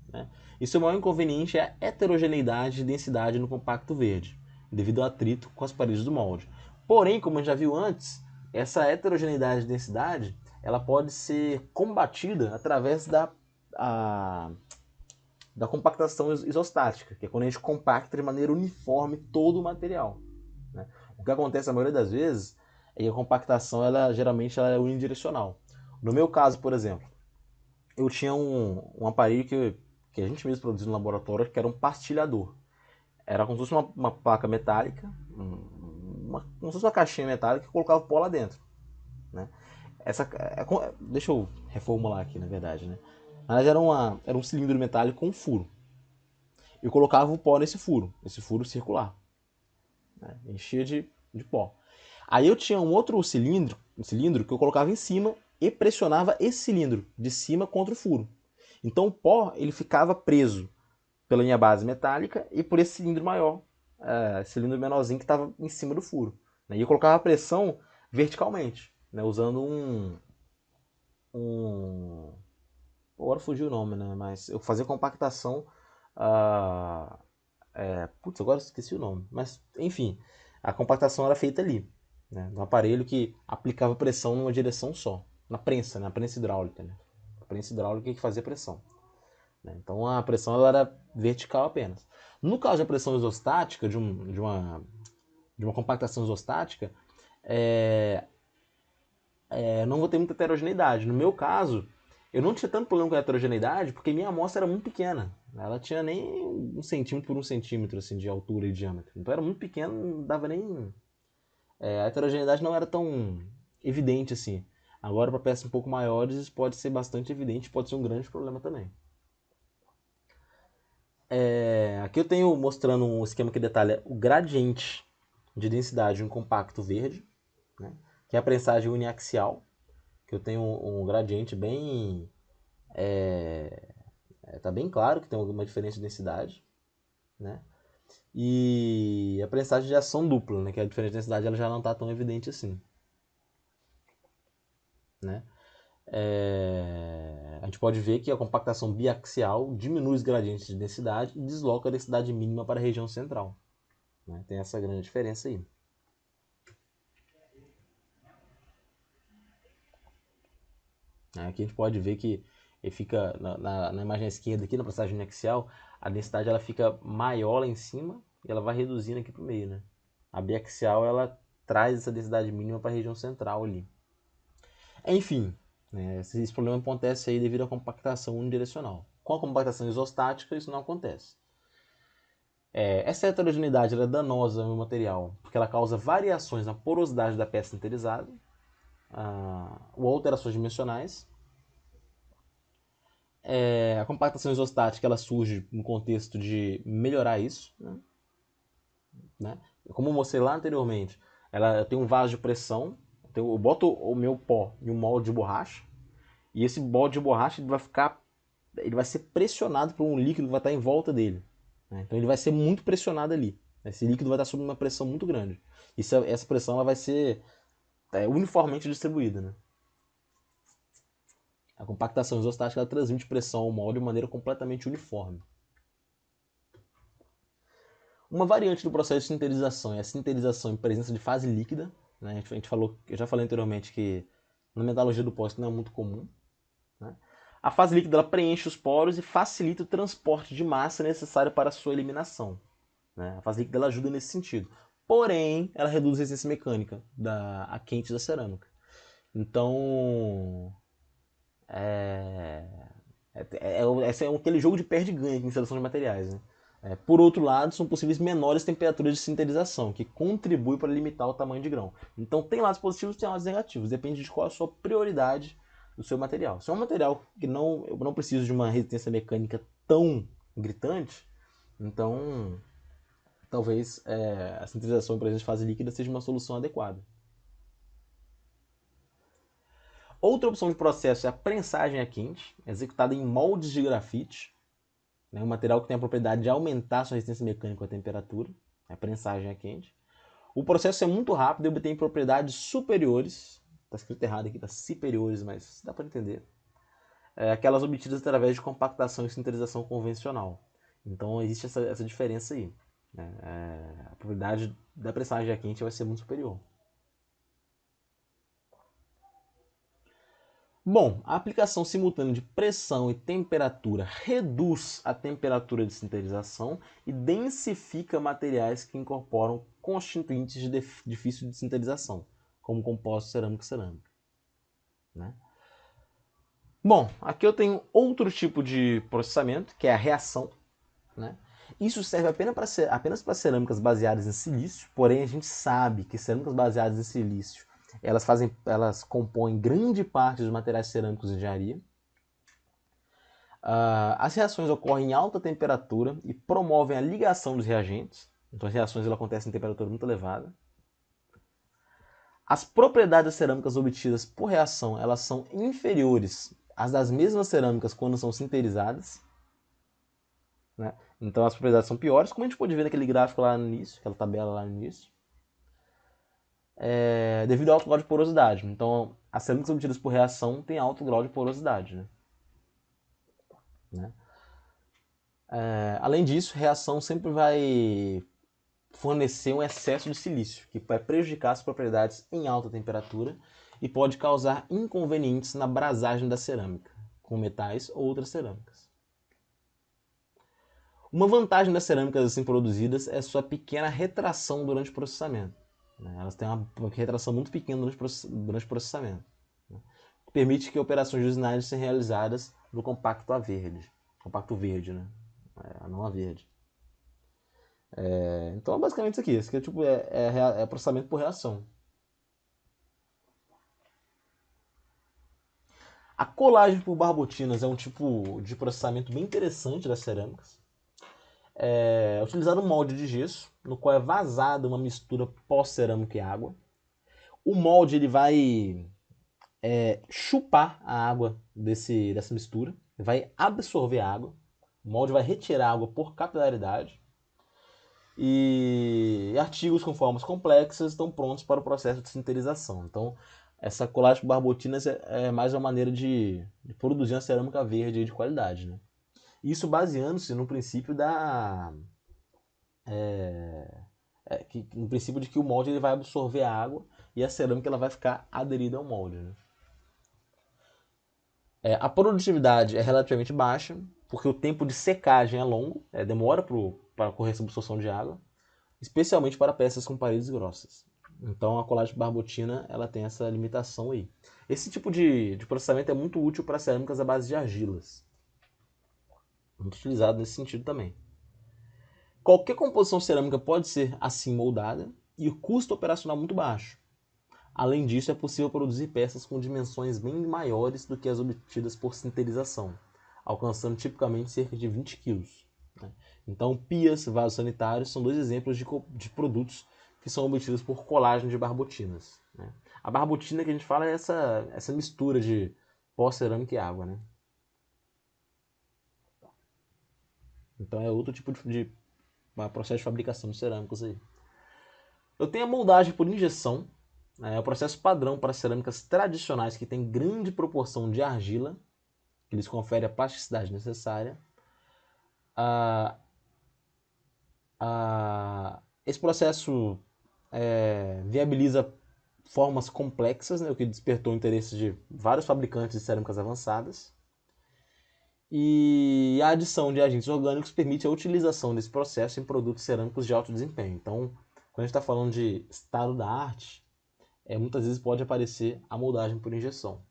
Né? E seu maior inconveniente é a heterogeneidade e densidade no compacto verde, devido ao atrito com as paredes do molde. Porém, como a gente já viu antes, essa heterogeneidade e densidade ela pode ser combatida através da compactação isostática, que é quando a gente compacta de maneira uniforme todo o material. Né? O que acontece na maioria das vezes é que a compactação geralmente ela é unidirecional. No meu caso, por exemplo, eu tinha um aparelho que a gente mesmo produziu no laboratório, que era um pastilhador. Era como se fosse uma placa metálica, como se fosse uma caixinha metálica que colocava o pó lá dentro. Né? Deixa eu reformular aqui, na verdade. Né? Mas era um cilindro metálico com um furo. Eu colocava o pó nesse furo circular. Né? Enchia de pó. Aí eu tinha um outro cilindro que eu colocava em cima e pressionava esse cilindro de cima contra o furo. Então o pó ele ficava preso pela minha base metálica e por esse cilindro maior, cilindro menorzinho que estava em cima do furo. Né? E eu colocava a pressão verticalmente, né? Usando um... Agora fugiu o nome, né? Mas eu fazia compactação... Putz, agora esqueci o nome. Mas, enfim, a compactação era feita ali. Né? No aparelho que aplicava pressão numa direção só. Na prensa, na prensa hidráulica. Né? A prensa hidráulica que fazia pressão. Né? Então a pressão ela era vertical apenas. No caso da pressão isostática, de uma compactação isostática, não vou ter muita heterogeneidade. No meu caso, eu não tinha tanto problema com a heterogeneidade porque minha amostra era muito pequena. Ela tinha nem 1 centímetro por 1 centímetro assim, de altura e diâmetro. Então era muito pequeno, não dava nem. A heterogeneidade não era tão evidente assim. Agora, para peças um pouco maiores, isso pode ser bastante evidente, pode ser um grande problema também. Aqui eu tenho mostrando um esquema que detalha o gradiente de densidade de um compacto verde, né, que é a prensagem uniaxial, que eu tenho um gradiente bem... tá bem claro que tem alguma diferença de densidade. Né, e a prensagem de ação dupla, né, que a diferença de densidade ela já não está tão evidente assim. Né. A gente pode ver que a compactação biaxial diminui os gradientes de densidade e desloca a densidade mínima para a região central. Né? Tem essa grande diferença aí. Aqui a gente pode ver que ele fica na imagem esquerda, aqui na passagem axial, a densidade ela fica maior lá em cima e ela vai reduzindo aqui para o meio. Né? A biaxial ela traz essa densidade mínima para a região central ali. Enfim, né, esse problema acontece aí devido à compactação unidirecional. Com a compactação isostática, isso não acontece. Essa heterogeneidade é danosa no material, porque ela causa variações na porosidade da peça sinterizada, ou alterações dimensionais. A compactação isostática ela surge no contexto de melhorar isso. Né? Como eu mostrei lá anteriormente, eu tenho um vaso de pressão, eu boto o meu pó em um molde de borracha, E esse molde de borracha ele vai ser pressionado por um líquido que vai estar em volta dele, né? Então ele vai ser muito pressionado ali. Esse líquido vai estar sob uma pressão muito grande. Essa pressão ela vai ser uniformemente distribuída, né? A compactação isostática ela transmite pressão ao molde de maneira completamente uniforme. Uma variante do processo de sinterização é a sinterização em presença de fase líquida, né? Eu já falei anteriormente que na metalurgia do pó isso não é muito comum, né? A fase líquida ela preenche os poros e facilita o transporte de massa necessário para a sua eliminação, né? A fase líquida ela ajuda nesse sentido. Porém, ela reduz a resistência mecânica a quente da cerâmica. Então, esse é aquele jogo de perde-ganha em seleção de materiais, né? Por outro lado, são possíveis menores temperaturas de sinterização, que contribuem para limitar o tamanho de grão. Então tem lados positivos e tem lados negativos, depende de qual a sua prioridade do seu material. Se é um material que eu não preciso de uma resistência mecânica tão gritante, então talvez a sinterização em presença de fase líquida seja uma solução adequada. Outra opção de processo é a prensagem a quente, executada em moldes de grafite, né, um material que tem a propriedade de aumentar sua resistência mecânica à temperatura, a prensagem a quente. O processo é muito rápido e obtém propriedades superiores, está escrito errado aqui, está superiores, mas dá para entender, aquelas obtidas através de compactação e sinterização convencional. Então existe essa diferença aí, né? A propriedade da prensagem a quente vai ser muito superior. Bom, a aplicação simultânea de pressão e temperatura reduz a temperatura de sinterização e densifica materiais que incorporam constituintes difíceis de sinterização, como compostos cerâmico e cerâmica, né? Bom, aqui eu tenho outro tipo de processamento, que é a reação, né? Isso serve apenas para cerâmicas baseadas em silício, porém a gente sabe que cerâmicas baseadas em silício elas compõem grande parte dos materiais cerâmicos de engenharia. As reações ocorrem em alta temperatura e promovem a ligação dos reagentes. Então as reações acontecem em temperatura muito elevada. As propriedades das cerâmicas obtidas por reação elas são inferiores às das mesmas cerâmicas quando são sinterizadas, né? Então as propriedades são piores, como a gente pode ver naquele gráfico lá no início, aquela tabela lá no início. Devido ao alto grau de porosidade. Então, as cerâmicas obtidas por reação têm alto grau de porosidade, né? Além disso, reação sempre vai fornecer um excesso de silício, que vai prejudicar as propriedades em alta temperatura e pode causar inconvenientes na brasagem da cerâmica, com metais ou outras cerâmicas. Uma vantagem das cerâmicas assim produzidas é sua pequena retração durante o processamento. Elas têm uma retração muito pequena durante o processamento, né? Permite que operações de usinagem sejam realizadas no compacto verde, né? Não a verde. Então é basicamente isso aqui. Esse aqui é processamento por reação. A colagem por barbotinas é um tipo de processamento bem interessante das cerâmicas. É utilizado um molde de gesso, no qual é vazada uma mistura pós-cerâmica e água. O molde ele vai chupar a água dessa mistura, vai absorver a água. O molde vai retirar a água por capilaridade. E artigos com formas complexas estão prontos para o processo de sinterização. Então, essa colagem por barbotinas é mais uma maneira de produzir uma cerâmica verde de qualidade, né? Isso baseando-se no princípio no princípio de que o molde ele vai absorver a água e a cerâmica ela vai ficar aderida ao molde, né? A produtividade é relativamente baixa, porque o tempo de secagem é longo, demora para ocorrer essa absorção de água, especialmente para peças com paredes grossas. Então a colagem barbotina ela tem essa limitação aí. Esse tipo de processamento é muito útil para cerâmicas à base de argilas. Muito utilizado nesse sentido também. Qualquer composição cerâmica pode ser assim moldada e o custo operacional é muito baixo. Além disso, é possível produzir peças com dimensões bem maiores do que as obtidas por sinterização, alcançando tipicamente cerca de 20 kg. Então, pias, vasos sanitários são dois exemplos de produtos que são obtidos por colagem de barbotinas. A barbotina que a gente fala é essa mistura de pó, cerâmica e água, né? Então é outro tipo de processo de fabricação de cerâmicas aí. Eu tenho a moldagem por injeção, é o processo padrão para cerâmicas tradicionais que tem grande proporção de argila, que lhes confere a plasticidade necessária. Esse processo viabiliza formas complexas, né, o que despertou o interesse de vários fabricantes de cerâmicas avançadas. E a adição de agentes orgânicos permite a utilização desse processo em produtos cerâmicos de alto desempenho. Então, quando a gente está falando de estado da arte, muitas vezes pode aparecer a moldagem por injeção.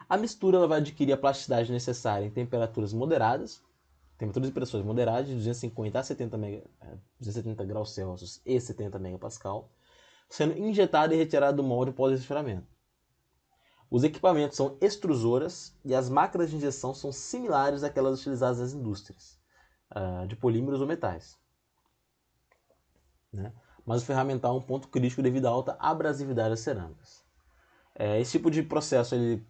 A mistura ela vai adquirir a plasticidade necessária em temperaturas moderadas, temperaturas e pressões moderadas, de 250 a 270 graus Celsius e 70 megapascal, sendo injetada e retirada do molde após resfriamento. Os equipamentos são extrusoras e as máquinas de injeção são similares àquelas utilizadas nas indústrias, de polímeros ou metais. Né? Mas o ferramental é um ponto crítico devido à alta abrasividade das cerâmicas. Esse tipo de processo ele,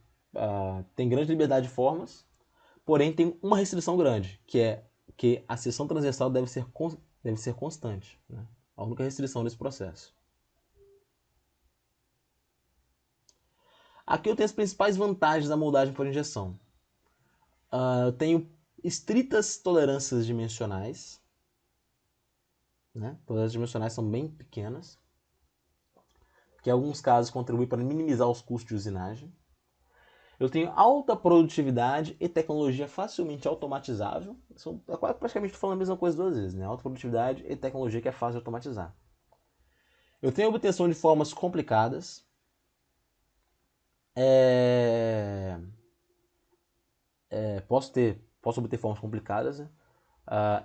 tem grande liberdade de formas, porém tem uma restrição grande, que é que a seção transversal deve ser constante. Né? A única restrição desse processo. Aqui eu tenho as principais vantagens da moldagem por injeção. Eu tenho estritas tolerâncias dimensionais. Né? Tolerâncias dimensionais são bem pequenas, que em alguns casos contribui para minimizar os custos de usinagem. Eu tenho alta produtividade e tecnologia facilmente automatizável. Praticamente estou falando a mesma coisa duas vezes, né? Alta produtividade e tecnologia que é fácil de automatizar. Eu tenho obtenção de formas complicadas. Posso obter formas complicadas. Né?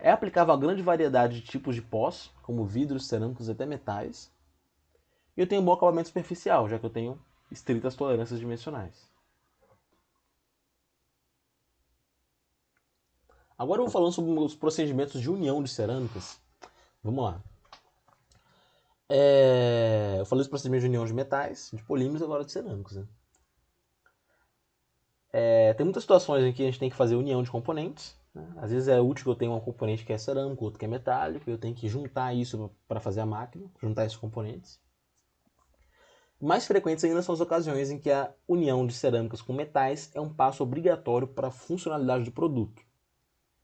É aplicável a grande variedade de tipos de pós, como vidros, cerâmicos e até metais. E eu tenho um bom acabamento superficial, já que eu tenho estritas tolerâncias dimensionais. Agora eu vou falando sobre os procedimentos de união de cerâmicas. Vamos lá. Eu falei dos procedimentos de união de metais, de polímeros e agora de cerâmicos. Né? Tem muitas situações em que a gente tem que fazer união de componentes. Né? Às vezes é útil que eu tenha um componente que é cerâmico, outro que é metálico, e eu tenho que juntar isso para fazer a máquina, juntar esses componentes. Mais frequentes ainda são as ocasiões em que a união de cerâmicas com metais é um passo obrigatório para a funcionalidade do produto.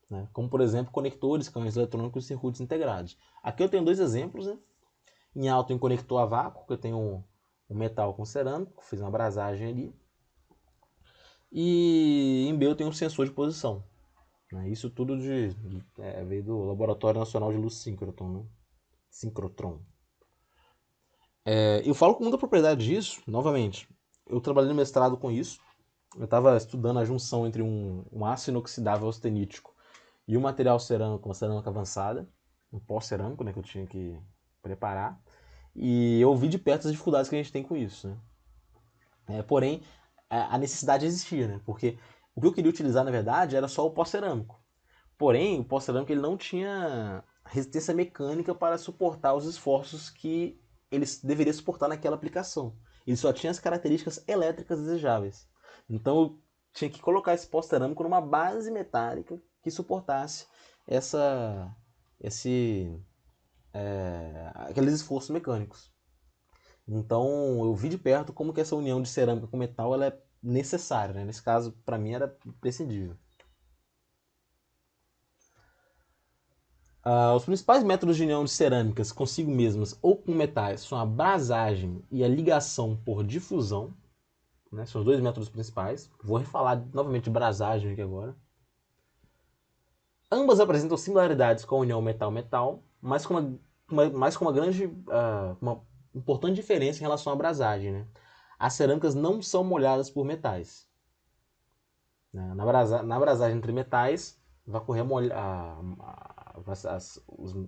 Né? Como, por exemplo, conectores, canhões eletrônicos e circuitos integrados. Aqui eu tenho dois exemplos. Né? Em A eu tenho um conector a vácuo, que eu tenho um metal com cerâmico, fiz uma abrasagem ali. E em B eu tenho um sensor de posição. Né? Isso tudo veio do Laboratório Nacional de Luz Síncrotron. Né? Síncrotron. Eu falo com muita propriedade disso, novamente. Eu trabalhei no mestrado com isso. Eu estava estudando a junção entre um aço inoxidável austenítico e um material cerâmico, uma cerâmica avançada, um pó cerâmico, né, que eu tinha que preparar. E eu vi de perto as dificuldades que a gente tem com isso. Né? Porém, a necessidade existia, né? Porque o que eu queria utilizar, na verdade, era só o pó cerâmico. Porém, o pó cerâmico ele não tinha resistência mecânica para suportar os esforços que ele deveria suportar naquela aplicação. Ele só tinha as características elétricas desejáveis. Então eu tinha que colocar esse pó cerâmico numa base metálica que suportasse aqueles esforços mecânicos. Então eu vi de perto como que essa união de cerâmica com metal ela é necessária. Né? Nesse caso, para mim, era imprescindível. Os principais métodos de união de cerâmicas consigo mesmas ou com metais são a brasagem e a ligação por difusão. Né? São os dois métodos principais. Vou refalar novamente de brasagem aqui agora. Ambas apresentam similaridades com a união metal-metal, mas com uma grande, uma importante diferença em relação à brasagem. Né? As cerâmicas não são molhadas por metais. Né? Na brasagem entre metais, vai correr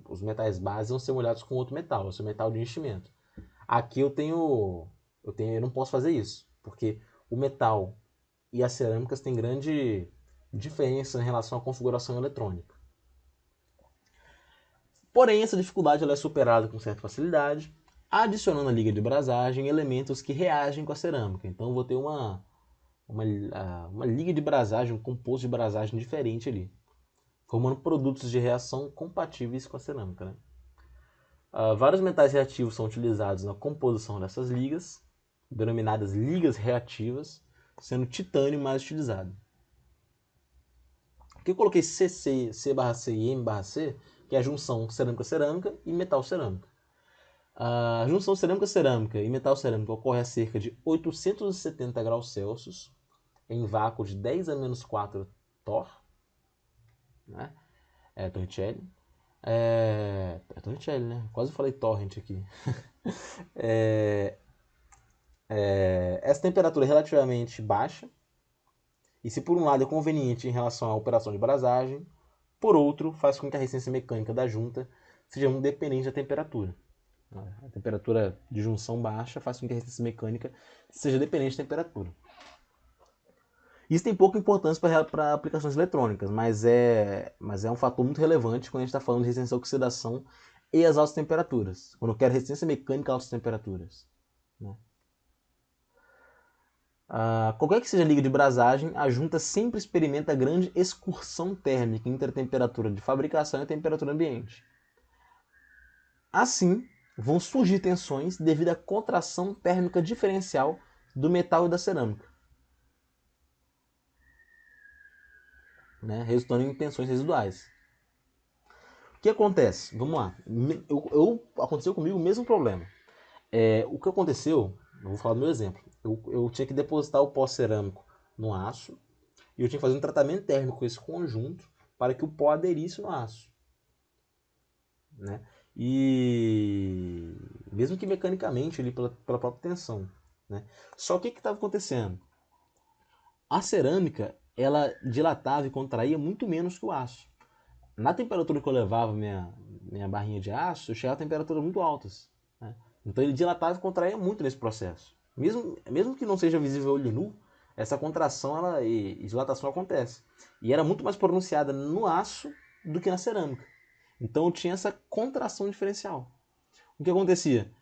os metais bases vão ser molhados com outro metal, o seu metal de enchimento. Aqui eu não posso fazer isso, porque o metal e as cerâmicas têm grande diferença em relação à configuração eletrônica. Porém, essa dificuldade ela é superada com certa facilidade. adicionando à liga de brasagem elementos que reagem com a cerâmica. Então eu vou ter uma liga de brasagem, um composto de brasagem diferente ali, formando produtos de reação compatíveis com a cerâmica, né? Vários metais reativos são utilizados na composição dessas ligas, denominadas ligas reativas, sendo titânio mais utilizado. Aqui eu coloquei CC, C/C e M/C, que é a junção cerâmica-cerâmica e metal-cerâmica. A junção cerâmica-cerâmica e metal-cerâmica ocorre a cerca de 870 graus Celsius, em vácuo de 10 a menos 4 torr, né? Torricelli. Torricelli, né? Quase falei torrent aqui. Essa temperatura é relativamente baixa, e se por um lado é conveniente em relação à operação de brasagem, por outro faz com que a resistência mecânica da junta seja muito dependente da temperatura. A temperatura de junção baixa faz com que a resistência mecânica seja dependente da temperatura. Isso tem pouca importância para aplicações eletrônicas, mas é um fator muito relevante quando a gente está falando de resistência à oxidação e às altas temperaturas. Quando eu quero resistência mecânica a altas temperaturas, né? Qualquer que seja a liga de brasagem, a junta sempre experimenta grande excursão térmica entre a temperatura de fabricação e a temperatura ambiente. Assim, vão surgir tensões devido à contração térmica diferencial do metal e da cerâmica, né, resultando em tensões residuais. O que acontece? Vamos lá. Aconteceu comigo o mesmo problema. O que aconteceu, eu vou falar do meu exemplo. Eu tinha que depositar o pó cerâmico no aço e eu tinha que fazer um tratamento térmico com esse conjunto para que o pó aderisse no aço, né? E mesmo que mecanicamente ali pela própria tensão, né? Só que o que estava acontecendo? A cerâmica, ela dilatava e contraía muito menos que o aço. Na temperatura que eu levava minha barrinha de aço, eu chegava a temperaturas muito altas, né? Então ele dilatava e contraía muito nesse processo. Mesmo que não seja visível olho nu, essa contração e dilatação acontece. E era muito mais pronunciada no aço do que na cerâmica. Então eu tinha essa contração diferencial. O que acontecia?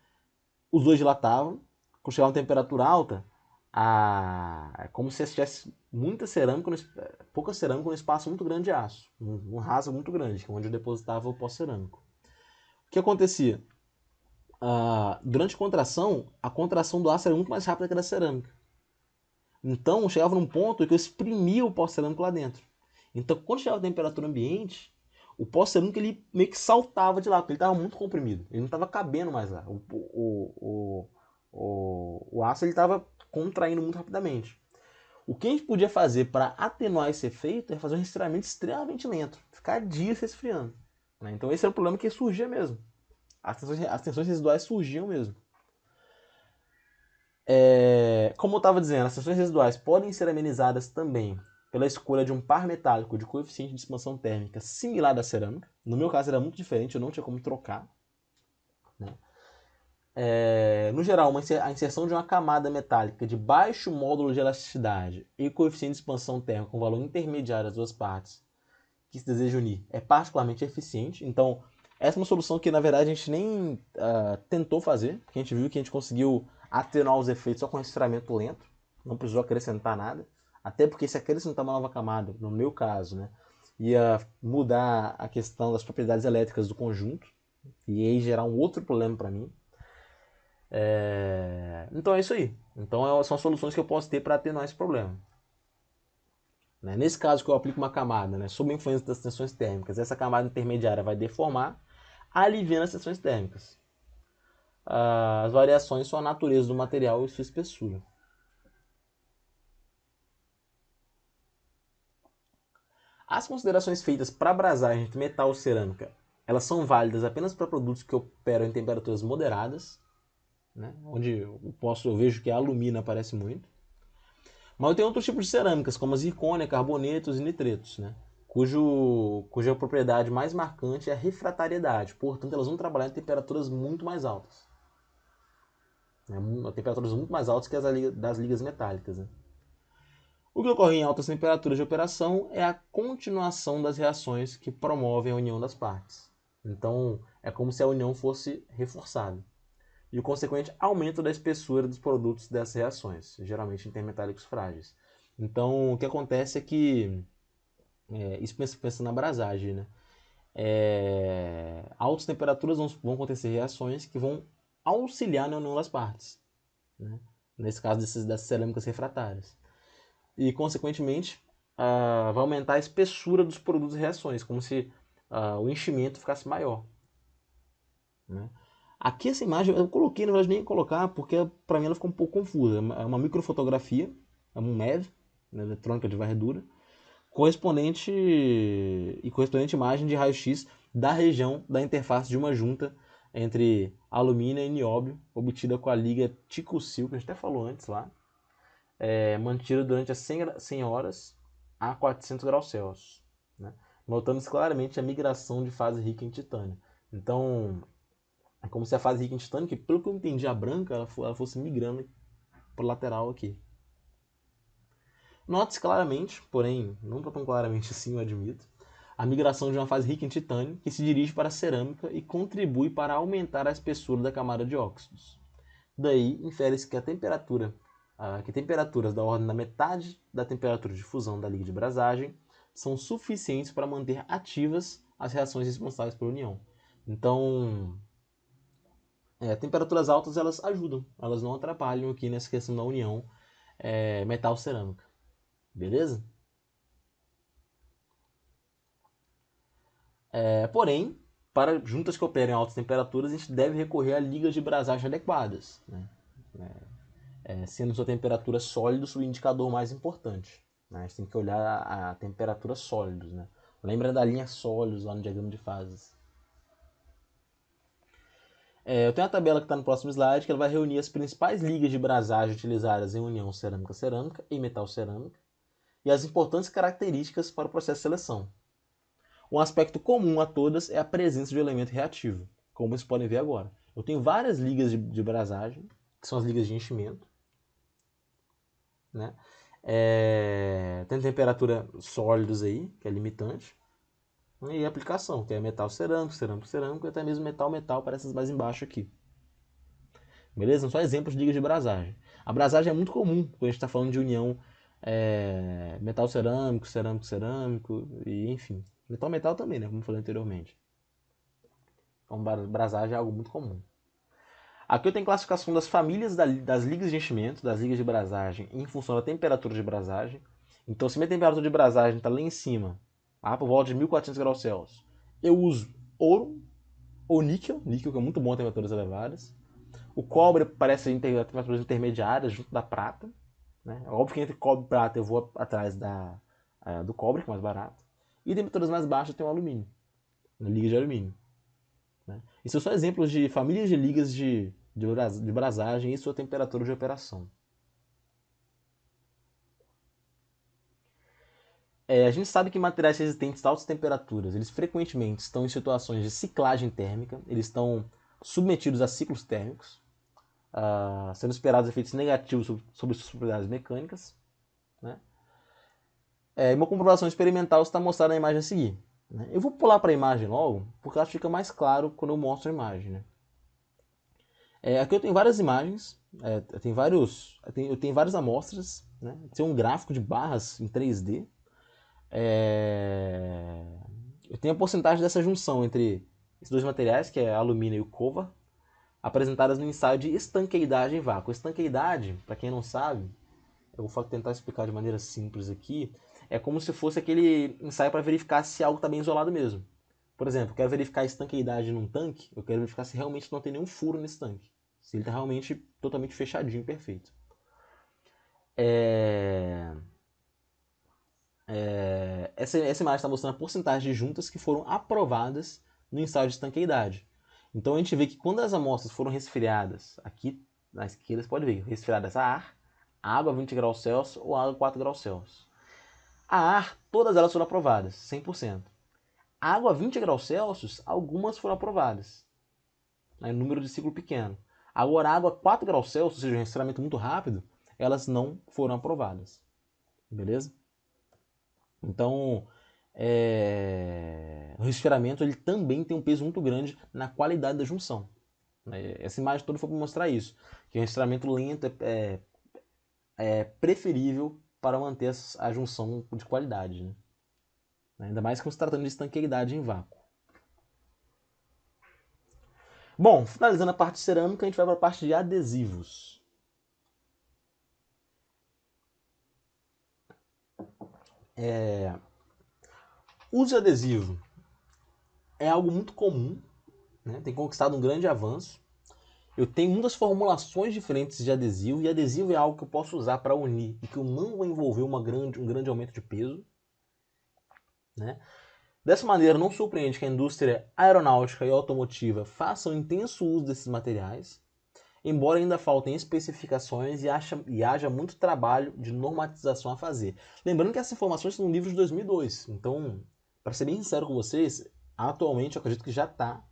Os dois dilatavam, quando chegava a uma temperatura alta, é como se tivesse muita cerâmica, pouca cerâmica num espaço muito grande de aço, um raso muito grande, onde eu depositava o pó cerâmico. O que acontecia? Durante a contração do aço era muito mais rápida que a da cerâmica. Então chegava num ponto que eu exprimia o pó cerâmico lá dentro. Então quando chegava a temperatura ambiente, o pó cerâmico ele meio que saltava de lá, porque ele estava muito comprimido. Ele não estava cabendo mais lá. O aço estava contraindo muito rapidamente. O que a gente podia fazer para atenuar esse efeito é fazer um resfriamento extremamente lento. Ficar dias resfriando, né? Então esse era o problema que surgia mesmo. As tensões residuais surgiam mesmo. Como eu estava dizendo, as tensões residuais podem ser amenizadas também pela escolha de um par metálico de coeficiente de expansão térmica similar à cerâmica. No meu caso era muito diferente, eu não tinha como trocar, né? No geral, a inserção de uma camada metálica de baixo módulo de elasticidade e coeficiente de expansão térmica com valor intermediário das duas partes que se deseja unir é particularmente eficiente. Então, essa é uma solução que, na verdade, a gente nem tentou fazer, porque a gente viu que a gente conseguiu atenuar os efeitos só com resfriamento lento, não precisou acrescentar nada, até porque se acrescentar uma nova camada, no meu caso, né, ia mudar a questão das propriedades elétricas do conjunto, e aí gerar um outro problema para mim. Então é isso aí. Então são soluções que eu posso ter para atenuar esse problema. Nesse caso que eu aplico uma camada, né, sob a influência das tensões térmicas, essa camada intermediária vai deformar, aliviando as tensões térmicas. As variações são a natureza do material e sua espessura. As considerações feitas para brasagem de metal ou cerâmica, elas são válidas apenas para produtos que operam em temperaturas moderadas, né, onde eu vejo que a alumina aparece muito. Mas eu tenho outros tipos de cerâmicas, como a zircônia, carbonetos e nitretos, né, cuja propriedade mais marcante é a refratariedade. Portanto, elas vão trabalhar em temperaturas muito mais altas. Temperaturas muito mais altas que as das ligas metálicas, né? O que ocorre em altas temperaturas de operação é a continuação das reações que promovem a união das partes. Então, é como se a união fosse reforçada. e o consequente aumento da espessura dos produtos dessas reações, geralmente intermetálicos frágeis. Então, o que acontece é que, isso pensa na abrasagem, né? Altas temperaturas vão acontecer reações que vão auxiliar na união das partes, né? Nesse caso dessas cerâmicas refratárias. E, consequentemente, vai aumentar a espessura dos produtos e reações, como se o enchimento ficasse maior, né? Aqui essa imagem eu coloquei, na verdade nem ia colocar, porque para mim ela ficou um pouco confusa. É uma microfotografia, é um MEV, né, eletrônica de varredura, correspondente imagem de raio-x da região da interface de uma junta entre alumínio e nióbio, obtida com a liga Tico-Sil, que a gente até falou antes lá, mantida durante as 100 horas a 400 graus Celsius, né? Notando-se claramente a migração de fase rica em titânio. Então, é como se a fase rica em titânio, que pelo que eu entendi, a branca, ela fosse migrando para o lateral aqui. Note-se claramente, porém não tão claramente assim, eu admito, a migração de uma fase rica em titânio que se dirige para a cerâmica e contribui para aumentar a espessura da camada de óxidos. Daí, infere-se que que temperaturas da ordem da metade da temperatura de fusão da liga de brasagem são suficientes para manter ativas as reações responsáveis pela união. Então, temperaturas altas elas ajudam, elas não atrapalham aqui nessa questão da união metal-cerâmica. Beleza? Porém, para juntas que operam em altas temperaturas, a gente deve recorrer a ligas de brasagem adequadas, né? Sendo sua temperatura sólidos o indicador mais importante, né? A gente tem que olhar a temperatura sólidos, né? Lembra da linha sólidos lá no diagrama de fases. Eu tenho uma tabela que está no próximo slide, que ela vai reunir as principais ligas de brasagem utilizadas em união cerâmica-cerâmica e metal-cerâmica e as importantes características para o processo de seleção. Um aspecto comum a todas é a presença de um elemento reativo, como vocês podem ver agora. Eu tenho várias ligas de brasagem, que são as ligas de enchimento, né? Tem temperatura sólidos aí, que é limitante, e aplicação, que é metal cerâmico, cerâmico cerâmico, e até mesmo metal metal, para essas mais embaixo aqui. Beleza? São só exemplos de ligas de brasagem. A brasagem é muito comum quando a gente está falando de união metal cerâmico, cerâmico cerâmico, e enfim. Metal metal também, né? Como eu falei anteriormente. Então, brasagem é algo muito comum. Aqui eu tenho classificação das famílias das ligas de enchimento, das ligas de brasagem, em função da temperatura de brasagem. Então, se minha temperatura de brasagem está lá em cima, lá por volta de 1400 graus Celsius, eu uso ouro ou níquel, níquel que é muito bom a temperaturas elevadas. O cobre parece em temperaturas intermediárias, junto da prata. Né? É óbvio que entre cobre e prata eu vou atrás do cobre, que é mais barato. E temperaturas mais baixas tem o alumínio, liga de alumínio. Né? Isso são só exemplos de famílias de ligas de brasagem e sua temperatura de operação. A gente sabe que materiais resistentes a altas temperaturas, eles frequentemente estão em situações de ciclagem térmica, eles estão submetidos a ciclos térmicos, sendo esperados efeitos negativos sobre suas propriedades mecânicas. Né? Uma comprovação experimental está mostrada na imagem a seguir. Né? Eu vou pular para a imagem logo, porque ela fica mais claro quando eu mostro a imagem. Né? Aqui eu tenho várias imagens, eu tenho várias amostras, né? Tem um gráfico de barras em 3D. Eu tenho a porcentagem dessa junção entre esses dois materiais, que é alumínio e o covar, apresentadas no ensaio de estanqueidade em vácuo. Estanqueidade, para quem não sabe, eu vou tentar explicar de maneira simples aqui, é como se fosse aquele ensaio para verificar se algo está bem isolado mesmo. Por exemplo, eu quero verificar a estanqueidade num tanque, eu quero verificar se realmente não tem nenhum furo nesse tanque. Se ele está realmente totalmente fechadinho, perfeito. Essa imagem está mostrando a porcentagem de juntas que foram aprovadas no ensaio de estanqueidade. Então a gente vê que quando as amostras foram resfriadas, aqui na esquerda você pode ver, resfriadas a ar, água a 20 graus Celsius ou água a 4 graus Celsius. A ar, todas elas foram aprovadas, 100%. A água a 20 graus Celsius, algumas foram aprovadas, né, número de ciclo pequeno. Agora, a água a 4 graus Celsius, ou seja, um resfriamento muito rápido, elas não foram aprovadas. Beleza? Então, o resfriamento ele também tem um peso muito grande na qualidade da junção. Essa imagem toda foi para mostrar isso, que o rastreamento lento é preferível para manter a junção de qualidade, né? Ainda mais que se tratando de estanqueidade em vácuo. Bom, finalizando a parte de cerâmica, a gente vai para a parte de adesivos. O uso de adesivo é algo muito comum, né? Tem conquistado um grande avanço. Eu tenho muitas formulações diferentes de adesivo, e adesivo é algo que eu posso usar para unir e que eu não vou envolver um grande aumento de peso, né? Dessa maneira, não surpreende que a indústria aeronáutica e automotiva façam intenso uso desses materiais, embora ainda faltem especificações e haja muito trabalho de normatização a fazer. Lembrando que essas informações são no livro de 2002, então, para ser bem sincero com vocês, atualmente eu acredito que já está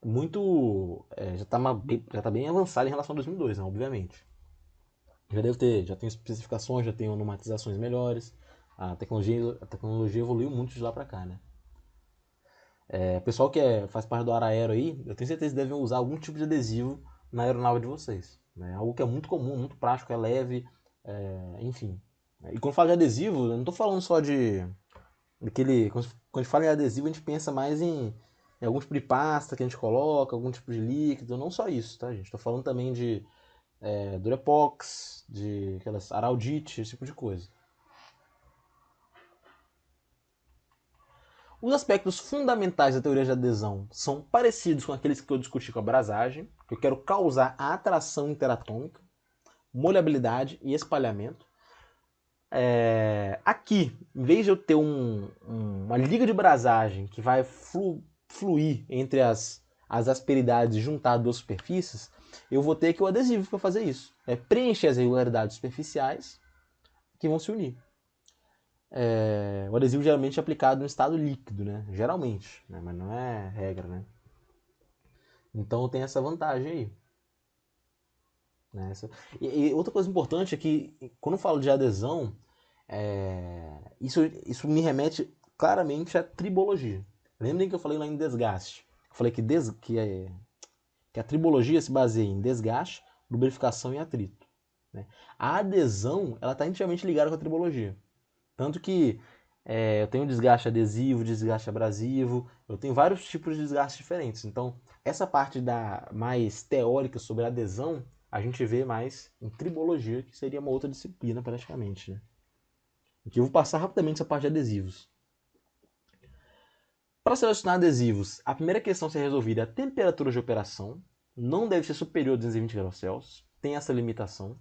muito. Já tá bem avançado em relação a 2002, né, obviamente. Já tem especificações, já tem normatizações melhores, a tecnologia evoluiu muito de lá para cá, né? O pessoal que faz parte do Araero aí, eu tenho certeza que devem usar algum tipo de adesivo na aeronave de vocês. Né? Algo que é muito comum, muito prático, é leve, enfim. E quando falo de adesivo, eu não estou falando só de daquele. Quando a gente fala em adesivo, a gente pensa mais em algum tipo de pasta que a gente coloca, algum tipo de líquido, não só isso, tá, gente? Estou falando também de Durepox, de aquelas Araldite, esse tipo de coisa. Os aspectos fundamentais da teoria de adesão são parecidos com aqueles que eu discuti com a brasagem, que eu quero causar a atração interatômica, molhabilidade e espalhamento. Aqui, em vez de eu ter uma liga de brasagem que vai fluir entre as asperidades e juntar duas superfícies, eu vou ter aqui o adesivo para fazer isso. Preencher as irregularidades superficiais que vão se unir. O adesivo geralmente é aplicado no estado líquido, né? Geralmente, né? Mas não é regra, né? Então tem essa vantagem aí. Né? E outra coisa importante é que quando eu falo de adesão, isso me remete claramente à tribologia. Lembrem que eu falei lá em desgaste. Eu falei que a tribologia se baseia em desgaste, lubrificação e atrito. Né? A adesão ela está intimamente ligada com a tribologia. Tanto que eu tenho desgaste adesivo, desgaste abrasivo, eu tenho vários tipos de desgaste diferentes. Então, essa parte mais teórica sobre adesão, a gente vê mais em tribologia, que seria uma outra disciplina praticamente. Né? Aqui eu vou passar rapidamente essa parte de adesivos. Para selecionar adesivos, a primeira questão a ser resolvida é a temperatura de operação. Não deve ser superior a 220 graus Celsius. Tem essa limitação.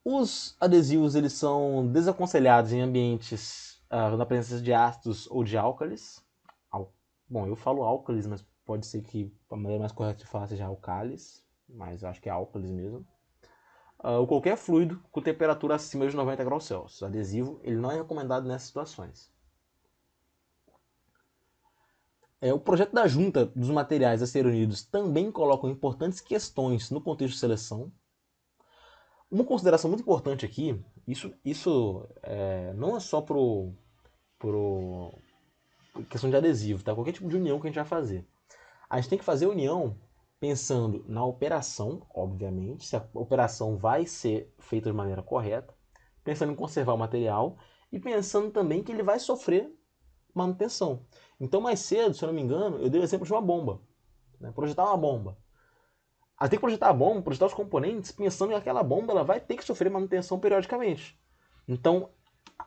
Os adesivos eles são desaconselhados em ambientes na presença de ácidos ou de álcalis. Bom, eu falo álcalis, mas pode ser que a maneira mais correta de falar seja alcalis, mas eu acho que é álcalis mesmo. Ou qualquer fluido com temperatura acima de 90 graus Celsius. O adesivo ele não é recomendado nessas situações. O projeto da junta dos materiais a serem unidos também coloca importantes questões no contexto de seleção. Uma consideração muito importante aqui, isso não é só pro questão de adesivo, tá? Qualquer tipo de união que a gente vai fazer. A gente tem que fazer a união pensando na operação, obviamente, se a operação vai ser feita de maneira correta, pensando em conservar o material e pensando também que ele vai sofrer manutenção. Então, mais cedo, se eu não me engano, eu dei o exemplo de uma bomba. Né? Projetar uma bomba. Aí tem que projetar a bomba, projetar os componentes, pensando que aquela bomba ela vai ter que sofrer manutenção periodicamente. Então,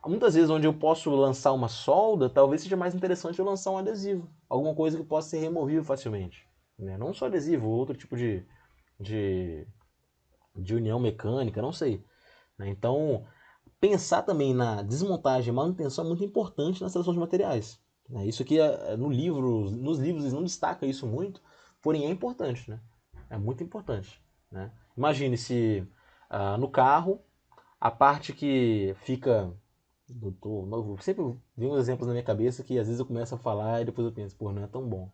muitas vezes onde eu posso lançar uma solda, talvez seja mais interessante eu lançar um adesivo. Alguma coisa que possa ser removível facilmente. Né? Não só adesivo, outro tipo de união mecânica, não sei. Né? Então, pensar também na desmontagem e manutenção é muito importante na seleção de materiais. Né? Isso aqui nos livros eles não destacam isso muito, porém é importante. Né? É muito importante. Né? Imagine se no carro a parte que fica. Eu sempre vi uns exemplos na minha cabeça que às vezes eu começo a falar e depois eu penso, pô, não é tão bom.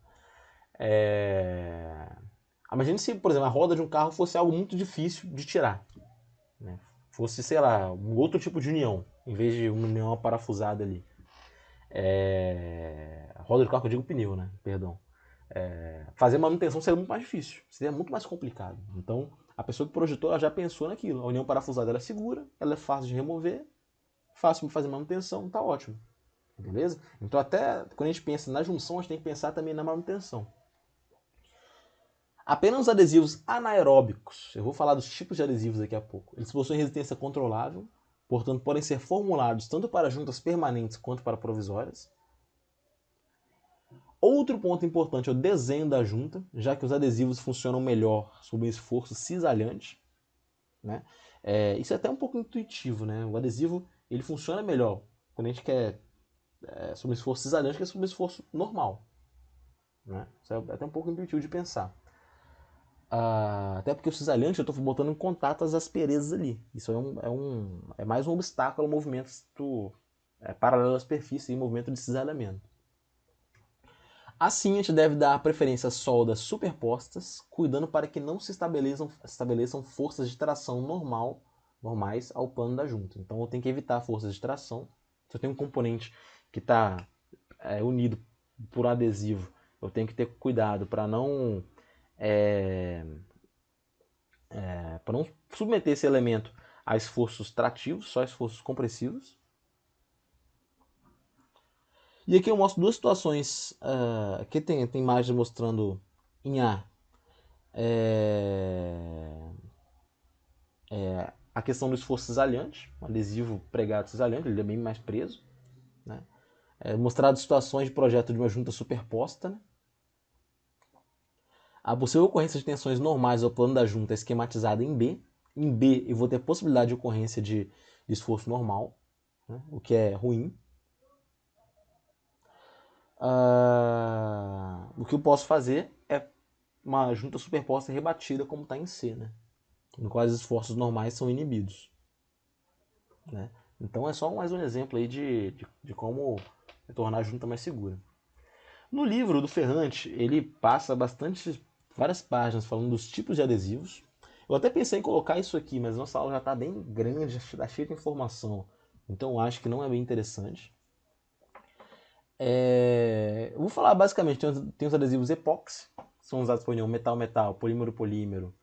Imagine se, por exemplo, a roda de um carro fosse algo muito difícil de tirar. Né? Fosse, sei lá, um outro tipo de união, em vez de uma união parafusada ali. A roda do carro, eu digo pneu, né? Perdão. fazer manutenção seria muito mais difícil, seria muito mais complicado. Então, a pessoa que projetou, ela já pensou naquilo. A união parafusada ela é segura, ela é fácil de remover, fácil de fazer manutenção, tá ótimo. Beleza? Então, até quando a gente pensa na junção, a gente tem que pensar também na manutenção. Apenas os adesivos anaeróbicos, eu vou falar dos tipos de adesivos daqui a pouco, eles possuem resistência controlável, portanto, podem ser formulados tanto para juntas permanentes quanto para provisórias. Outro ponto importante é o desenho da junta, já que os adesivos funcionam melhor sob um esforço cisalhante. Né? Isso é até um pouco intuitivo, né? O adesivo ele funciona melhor quando a gente quer sob um esforço cisalhante que sob um esforço normal. Né? Isso é até um pouco intuitivo de pensar. Até porque o cisalhante eu estou botando em contato as asperezas ali. Isso é mais um obstáculo ao movimento paralelo à superfície e movimento de cisalhamento. Assim, a gente deve dar preferência a soldas superpostas, cuidando para que não se estabeleçam forças de tração normais ao pano da junta. Então, eu tenho que evitar forças de tração. Se eu tenho um componente que está unido por um adesivo, eu tenho que ter cuidado para não submeter esse elemento a esforços trativos, só esforços compressivos. E aqui eu mostro duas situações. Aqui tem imagens mostrando em A a questão do esforço cisalhante, um adesivo pregado cisalhante, ele é bem mais preso. Né? Mostrado situações de projeto de uma junta superposta. Né? A possível ocorrência de tensões normais ao plano da junta é esquematizada em B. Em B eu vou ter possibilidade de ocorrência de esforço normal, né? O que é ruim. O que eu posso fazer é uma junta superposta rebatida como está em C, né? No qual os esforços normais são inibidos. Né? Então é só mais um exemplo aí de como tornar a junta mais segura. No livro do Ferrante, ele passa várias páginas falando dos tipos de adesivos. Eu até pensei em colocar isso aqui, mas nossa aula já está bem grande, já está cheia de informação. Então eu acho que não é bem interessante. Eu vou falar basicamente, tem os adesivos epóxi, que são usados para união metal-metal, polímero-polímero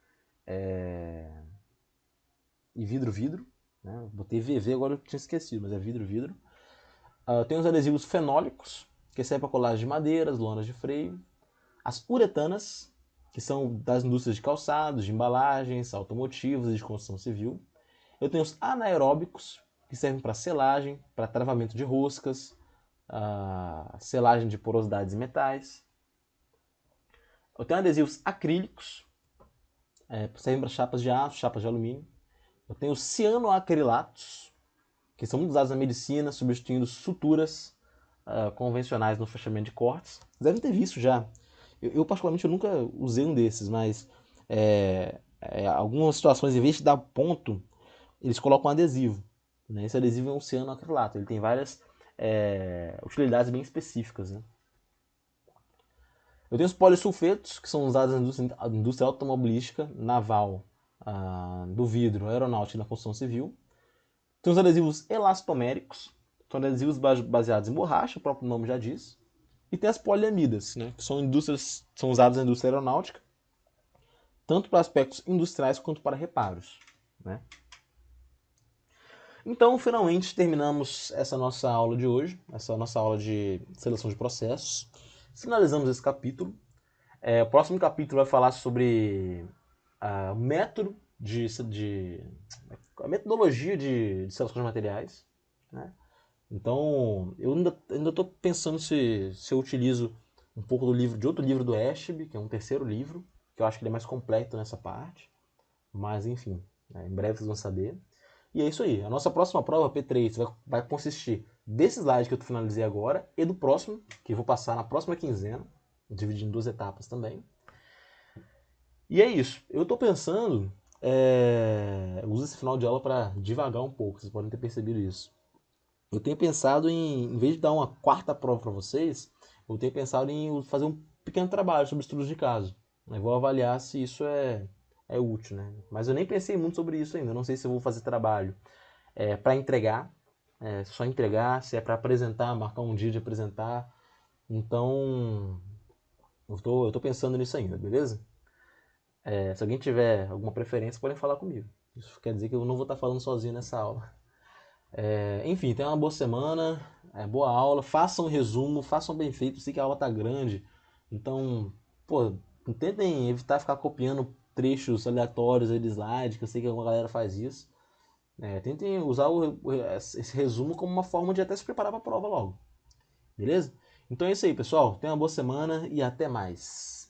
e vidro-vidro. Né? Botei VV, agora eu tinha esquecido, mas é vidro-vidro. Tem os adesivos fenólicos, que servem para colagem de madeiras, lonas de freio. As uretanas, que são das indústrias de calçados, de embalagens, automotivos e de construção civil. Eu tenho os anaeróbicos, que servem para selagem, para travamento de roscas, selagem de porosidades e metais. Eu tenho adesivos acrílicos, servem para chapas de aço, chapas de alumínio. Eu tenho cianoacrilatos, que são muito usados na medicina, substituindo suturas convencionais no fechamento de cortes. Vocês devem ter visto já. Eu particularmente, eu nunca usei um desses, mas algumas situações, em vez de dar ponto, eles colocam um adesivo. Né? Esse adesivo é um cianoacrilato. Ele tem várias utilidades bem específicas. Né? Eu tenho os polissulfetos, que são usados na indústria automobilística, naval, do vidro, aeronáutica e na construção civil. Tem os adesivos elastoméricos, são adesivos baseados em borracha, o próprio nome já diz. E tem as poliamidas, né, que são usadas na indústria aeronáutica, tanto para aspectos industriais quanto para reparos. Né? Então, finalmente, terminamos essa nossa aula de hoje, essa nossa aula de seleção de processos. Finalizamos esse capítulo. O próximo capítulo vai falar sobre a metodologia de seleção de materiais. Né? Então, eu ainda estou pensando se eu utilizo um pouco de outro livro do Eschb, que é um terceiro livro, que eu acho que ele é mais completo nessa parte. Mas, enfim, em breve vocês vão saber. E é isso aí. A nossa próxima prova, P3, vai consistir desse slide que eu finalizei agora e do próximo, que eu vou passar na próxima quinzena, dividindo em 2 etapas também. E é isso. Eu estou pensando, uso esse final de aula para divagar um pouco, vocês podem ter percebido isso. Eu tenho pensado em vez de dar uma quarta prova para vocês, eu tenho pensado em fazer um pequeno trabalho sobre estudos de caso. Eu vou avaliar se isso é útil, né? Mas eu nem pensei muito sobre isso ainda. Eu não sei se eu vou fazer trabalho para entregar, só entregar, se é para apresentar, marcar um dia de apresentar. Então, Eu tô pensando nisso ainda, beleza? Se alguém tiver alguma preferência, podem falar comigo. Isso quer dizer que eu não vou estar falando sozinho nessa aula. Enfim, tenha uma boa semana, boa aula, façam um resumo, façam bem feito. Eu sei que a aula tá grande, então, pô, tentem evitar ficar copiando trechos aleatórios aí de slide, que eu sei que alguma galera faz isso. Tentem usar esse resumo como uma forma de até se preparar para a prova logo, beleza? Então é isso aí, pessoal. Tenha uma boa semana e até mais.